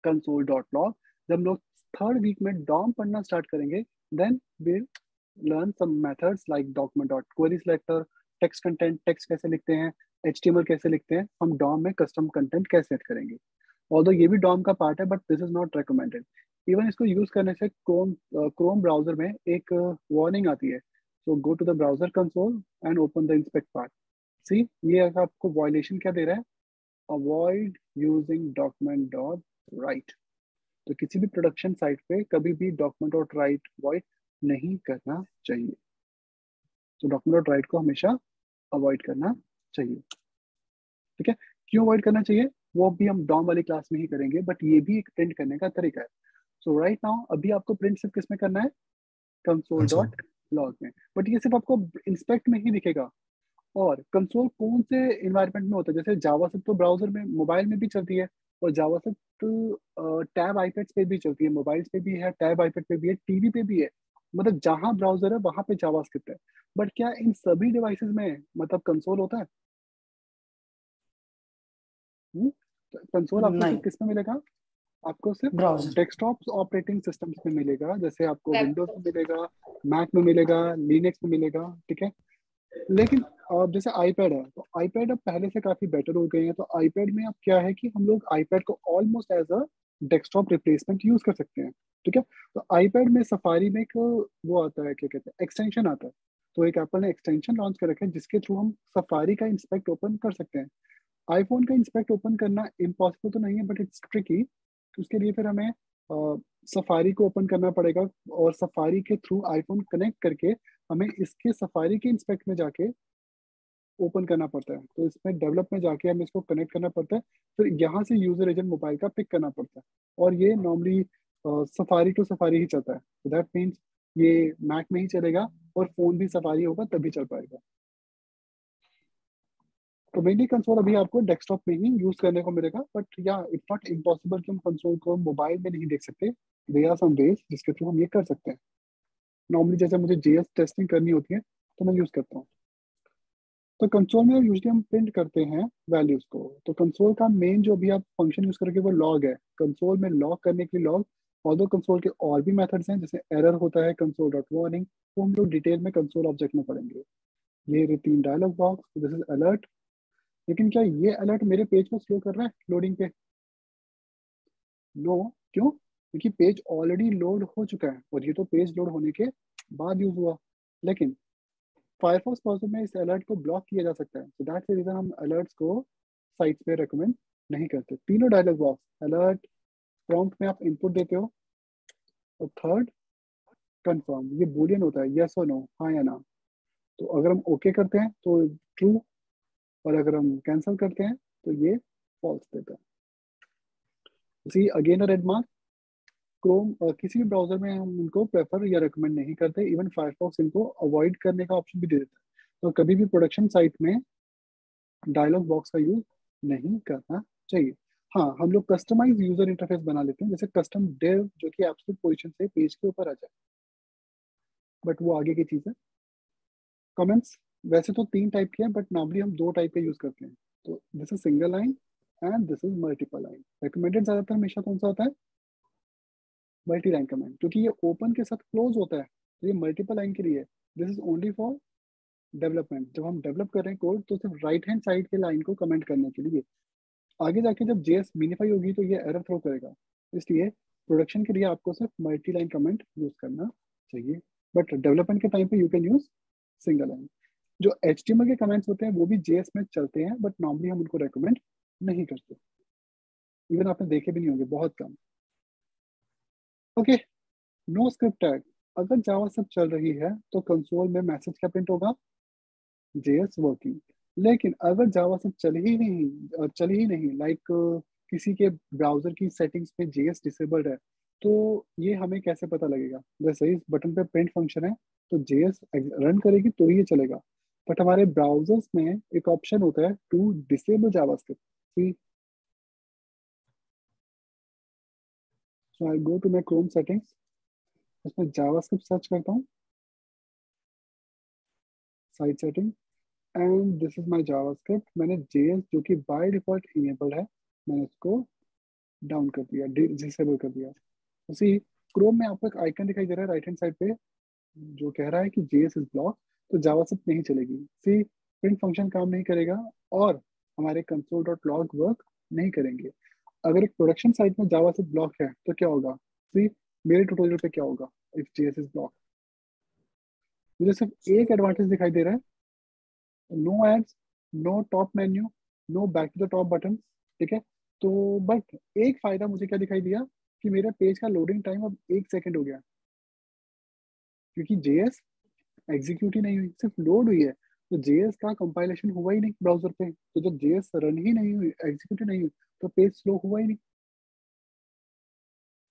console dot log. जब हम लोग 3rd वीक में डॉम पढ़ना स्टार्ट करेंगे, then will learn some methods like document dot query selector, text content, text कैसे लिखते हैं, HTML कैसे लिखते हैं, हम डॉम में कस्टम कंटेंट कैसे सेट करेंगे। ऑल्दो ये भी डॉम का पार्ट है, but this is not recommended. Even इसको यूज करने से क्रोम ब्राउजर में एक वार्निंग आती है, so go to the browser console and open the inspect part. See, ये आपको वायलेशन क्या दे रहा है? Avoid using document dot write. तो किसी भी प्रोडक्शन साइट पे कभी भी डॉक्यूमेंट डॉट राइट अवॉइड नहीं करना चाहिए। तो डॉक्यूमेंट डॉट राइट को हमेशा अवॉइड करना चाहिए। ठीक है, क्यों अवॉइड करना चाहिए वो भी हम डॉम वाली क्लास में ही करेंगे, बट ये भी एक प्रिंट करने का तरीका है। सो राइट नाउ अभी आपको प्रिंट सिर्फ किस में करना है? Console Console. डॉट लॉग में, बट ये सिर्फ आपको इंस्पेक्ट में ही दिखेगा। और कंसोल कौन से इन्वायरमेंट में होता है, जैसे जावास्क्रिप्ट तो ब्राउजर में मोबाइल में भी चलती है, और जावास्क्रिप्ट टैब आईपैड पे भी चलती है, मोबाइल्स पे भी है, टैब आईपैड पे भी है, टीवी पे भी है, मतलब जहां ब्राउजर है वहां पे जावास्क्रिप्ट है। बट क्या इन सभी डिवाइसेस में मतलब कंसोल होता है? कंसोल आपको नहीं, सिर्फ किस में मिलेगा? आपको सिर्फ ब्राउजर। डेस्कटॉप ऑपरेटिंग सिस्टम्स में मिलेगा, जैसे आपको विंडोज में मिलेगा, मैक में मिलेगा, लिनक्स में मिलेगा, ठीक है। लेकिन अब जैसे आईपैड है, तो आईपैड अब पहले से काफी बेटर हो गए हैं, तो आईपैड में अब क्या है कि हम लोग आईपैड को almost as a desktop replacement use कर सकते हैं, ठीक है। तो आईपैड में सफारी में एक वो आता है, क्या कहते हैं, एक्सटेंशन आता है। तो एक एप्पल ने एक्सटेंशन लॉन्च कर रखा है जिसके थ्रू हम सफारी का इंस्पेक्ट ओपन कर सकते हैं। आईफोन का इंस्पेक्ट ओपन करना इम्पॉसिबल तो नहीं है, बट इट्स ट्रिकी। तो उसके लिए फिर हमें सफारी को ओपन करना पड़ेगा, और सफारी के थ्रू आईफोन कनेक्ट करके हमें इसके सफारी के इंस्पेक्ट में जाके ओपन करना पड़ता है। तो इसमें डेवलप में जाके हमें इसको कनेक्ट करना पड़ता है, फिर यहाँ से यूजर एजेंट मोबाइल का पिक करना पड़ता है, और ये नॉर्मली सफारी टू सफारी ही चलता है। तो दैट मीन्स ये मैक में ही चलेगा, और फोन भी सफारी होगा तभी चल पाएगा। तो मेनली कंसोल अभी आपको डेस्कटॉप में ही यूज करने को मिलेगा, but yeah it's not impossible कि हम कंसोल को मोबाइल में नहीं देख सकते। देयर आर सम वेज जिसके थ्रू हम ये कर सकते हैं। नॉर्मली जैसे मुझे जेएस टेस्टिंग करनी होती है तो मैं यूज करता हूँ। तो कंसोल में यूजली हम प्रिंट करते हैं वैल्यूज को। तो कंसोल का मेन जो भी आप फंक्शन यूज करोगे वो लॉग है। कंसोल में लॉग करने के लिए लॉग, ऑल्दो कंसोल के और भी मेथड्स हैं, जैसे एरर होता है, कंसोल डॉट वार्निंग, वो हम लोग डिटेल में कंसोल ऑब्जेक्ट में पढ़ेंगे। ये रहे 3 dialog box, this is alert. लेकिन क्या ये अलर्ट मेरे पेज को स्लो कर रहा है लोडिंग पे? नो। क्यों? क्योंकि पेज ऑलरेडी लोड हो चुका है, और ये तो पेज लोड होने के बाद यूज हुआ। लेकिन फायरफॉक्स ब्राउजर में इस अलर्ट को ब्लॉक किया जा सकता है, सो दैट्स द रीजन हम अलर्ट्स को साइट पे रेकमेंड नहीं करते। तीनों डायलॉग बॉक्स, अलर्ट, प्रॉम्प्ट में आप इनपुट देते हो, और थर्ड कंफर्म, ये बूलियन होता है, यस और नो, हाँ या ना। तो अगर हम ओके करते हैं तो ट्रू, और अगर हम कैंसिल करते हैं तो ये फॉल्स देता है। See again a red mark. Chrome किसी भी ब्राउजर में हम इनको प्रेफर या रिकमेंड नहीं करते, इवन फायरफॉक्स इनको अवॉइड करने का ऑप्शन भी दे देता है। तो कभी भी प्रोडक्शन साइट में डायलॉग बॉक्स का यूज नहीं करना चाहिए। हाँ, हम लोग कस्टमाइज यूजर इंटरफेस बना लेते हैं, जैसे कस्टम डिव, जो कि एब्सोल्यूट पोजीशन से पेज के ऊपर आ जाए, बट वो आगे की चीज है। कमेंट्स वैसे तो 3 टाइप के हैं, बट नॉर्मली हम 2 टाइप के यूज करते हैं। तो this is single line and this is multiple line. Recommended ज्यादातर हमेशा कौन सा होता है? मल्टी लाइन कमेंट, क्योंकि ये ओपन के साथ क्लोज होता है, तो ये मल्टीपल लाइन के लिए। This is only for development. जब हम डेवलप कर रहे हैं कोड, तो सिर्फ राइट हैंड साइड के लाइन को कमेंट करने के लिए। आगे जाके जब जेएस मिनिफाई होगी तो ये एरर थ्रो करेगा, इसलिए प्रोडक्शन के लिए आपको सिर्फ मल्टी लाइन कमेंट यूज करना चाहिए, बट डेवलपमेंट के टाइम पे you can use single line. जो एचटीएमएल के कमेंट्स होते हैं वो भी जेएस में चलते हैं, बट नॉर्मली हम उनको रेकमेंड नहीं करते, इवन आपने देखे भी नहीं होंगे, बहुत कम। Okay, no script tag. अगर जावा सब चल रही है तो कंसोल में मैसेज क्या प्रिंट होगा? JS working. लेकिन अगर जावा सब चल ही नहीं लाइक किसी के ब्राउजर की सेटिंग्स पे जेएस डिसेबल्ड है, तो ये हमें कैसे पता लगेगा? जैसे इस बटन पे प्रिंट फंक्शन है, तो जेएस रन करेगी तो ये चलेगा। बट हमारे ब्राउजर्स में एक ऑप्शन होता है to disable JavaScript. So I go to my Chrome settings, उसमें जावास्क्रिप्ट सर्च करता हूँ, site setting, and this is my JavaScript. मैंने जेएस जो कि बाय डिफॉल्ट इनेबल है, मैंने इसको डाउन कर दिया, डिसेबल कर दिया। उसी क्रोम में आपको एक आइकन दिखाई दे रहा है राइट हैंड साइड पे, जो कह रहा है कि जेएस इज ब्लॉक, तो जावास्क्रिप्ट नहीं चलेगी। सी प्रिंट फंक्शन काम नहीं करेगा, और हमारे कंसोल डॉट लॉग वर्क नहीं करेंगे। अगर एक प्रोडक्शन साइट में जावास्क्रिप्ट ब्लॉक है तो क्या होगा? सी मेरे ट्यूटोरियल पे क्या होगा इफ जेएस इज ब्लॉक। मुझे सिर्फ एक एडवांटेज दिखाई दे रहा है, no ads, no top menu, no back to the top button, ठीक है। तो बट एक फायदा मुझे क्या दिखाई दिया कि मेरे पेज का लोडिंग टाइम अब 1 सेकंड हो गया, क्योंकि जेएस एग्जीक्यूट ही नहीं हुई, सिर्फ लोड हुई है। तो जेएस का कंपाइलेशन हुआ ही नहीं ब्राउजर पे, तो जब जेएस रन ही नहीं हुई, एग्जीक्यूट ही नहीं हुई, तो पेज स्लो हुआ ही नहीं,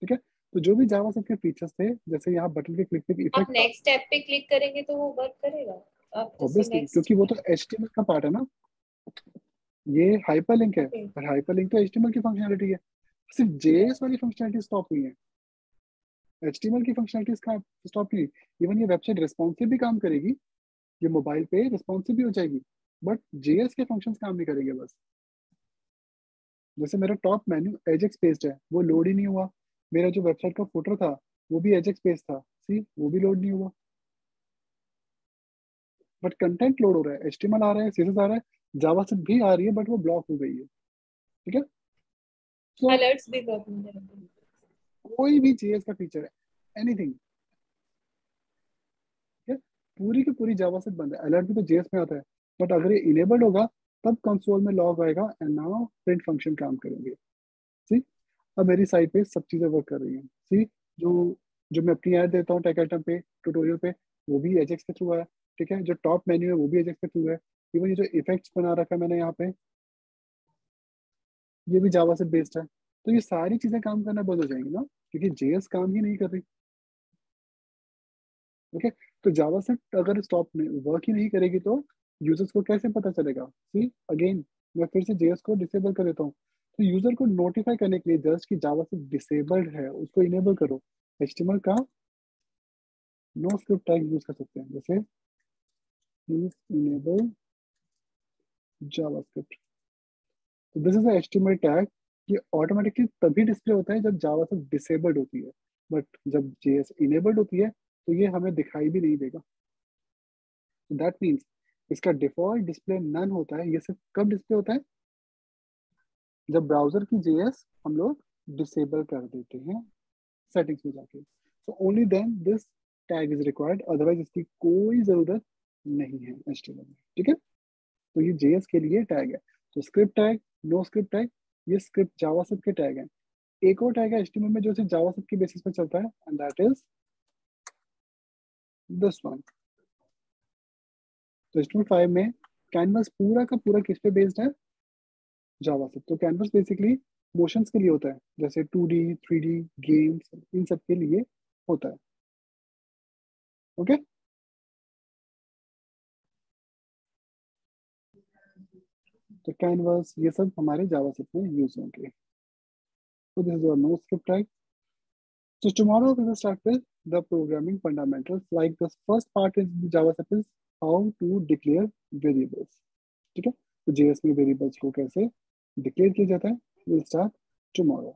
ठीक है। तो जो भी जावास्क्रिप्ट के फीचर्स थे, जैसे यहाँ बटन के क्लिक पे आप इफेक्ट, नेक्स्ट स्टेप पे क्लिक करेंगे तो वो वर्क करेगा। आप जैसे ऑब्वियसली नेक्स्ट, क्योंकि वो तो HTML का पार्ट है ना, ये हाइपरलिंक है, Okay. और हाइपरलिंक तो HTML की फंक्शनलिटी है। सिर्फ JS वाली फंक्शनलिटी स्टॉप हुई है, HTML की फंक्शनलिटीज का स्टॉप नहीं। इवन ये वेबसाइट रिस्पॉन्सिव भी काम करेगी, ये मोबाइल पे रिस्पॉन्सिव भी हो जाएगी, बट JS के फंक्शंस काम नहीं करेंगे बस। जैसे मेरा टॉप मेन्यू एजेक्स पेस्ट है, वो लोड ही नहीं हुआ। मेरा जो वेबसाइट का फुटर था वो भी एजेक्स पेस्ट था, सी वो भी लोड नहीं हुआ। बट कंटेंट लोड हो रहा है, HTML आ रहा है, CSS आ रहा है, जावास्क्रिप्ट भी आ रही है, बट वो ब्लॉक हो गई है। ठीक है, सो अलर्ट्स भी बहुत मिल रहे हैं। कोई भी JS का फीचर है, एनीथिंग, पूरी की पूरी जावास्क्रिप्ट बंद है। अलर्ट भी तो JS में आता है, बट अगर ये इनेबल्ड होगा तब कंसोल में लॉग आएगा एंड नाउ प्रिंट फंक्शन काम करेंगे। सी, अब मेरी साइट पे सब चीजें वर्क कर रही हैं। सी, जो जो मैं अपनी ऐड देता हूँ टेक आइटम पे, ट्यूटोरियल पे, वो भी एजेक्स के थ्रू है। ठीक है, जो टॉप मेन्यू है वो भी एजेक्स के थ्रू है। इवन ये जो इफेक्ट्स बना रखा है मैंने यहाँ पे, ये भी जावा से बेस्ड है। तो ये सारी चीजें काम करना बंद हो जाएंगी ना, क्योंकि JS काम ही नहीं कर रही। ओके, तो जावा से अगर स्टॉप वर्क ही नहीं करेगी तो यूजर्स को कैसे पता चलेगा? सी अगेन, मैं फिर से JS को डिसेबल कर देता हूँ। तो यूजर को नोटिफाई करने के लिए जस्ट कि जावा से डिसेबल्ड है, उसको इनेबल करो। HTML का नो स्क्रिप्ट टैग यूज कर सकते हैं, जैसे प्लीज इनेबल जावास्क्रिप्ट। तो दिस इज HTML टैग। ये ऑटोमेटिकली तभी डिस्प्ले होता है जब जावास्क्रिप्ट डिसेबल्ड होती है, बट जब JS इनेबल्ड होती है तो ये हमें दिखाई भी नहीं देगा। दैट मीन्स इसका डिफॉल्ट डिस्प्ले नन होता है। ये सिर्फ कब डिस्प्ले होता है? जब ब्राउजर की JS हम लोग डिसेबल कर देते हैं सेटिंग्स में जाके। So only then this tag is required, otherwise इसकी कोई जरूरत नहीं है HTML में। ठीक है, तो ये JS के लिए टैग है। तो script tag, no script tag, ये स्क्रिप्ट जावास्क्रिप्ट के टैग हैं। एक और टैग है HTML में जो सिर्फ जावास्क्रिप्ट के बेसिस पे चलता है, and that is this one. तो HTML5 में कैनवस पूरा का पूरा किस पे बेस्ड है? जावास्क्रिप्ट। तो कैनवस बेसिकली मोशंस के लिए होता है, जैसे 2D 3D गेम्स, इन सब के लिए होता है। ओके, तो कैनवस ये सब हमारे जावास्क्रिप्ट में यूज होंगे। So this is your no script tag. So tomorrow we will start with the programming fundamentals. Like the first part in JavaScript is how to declare variables. ठीक है, तो JS में variables को कैसे डिक्लेयर किया जाता है, we'll start tomorrow.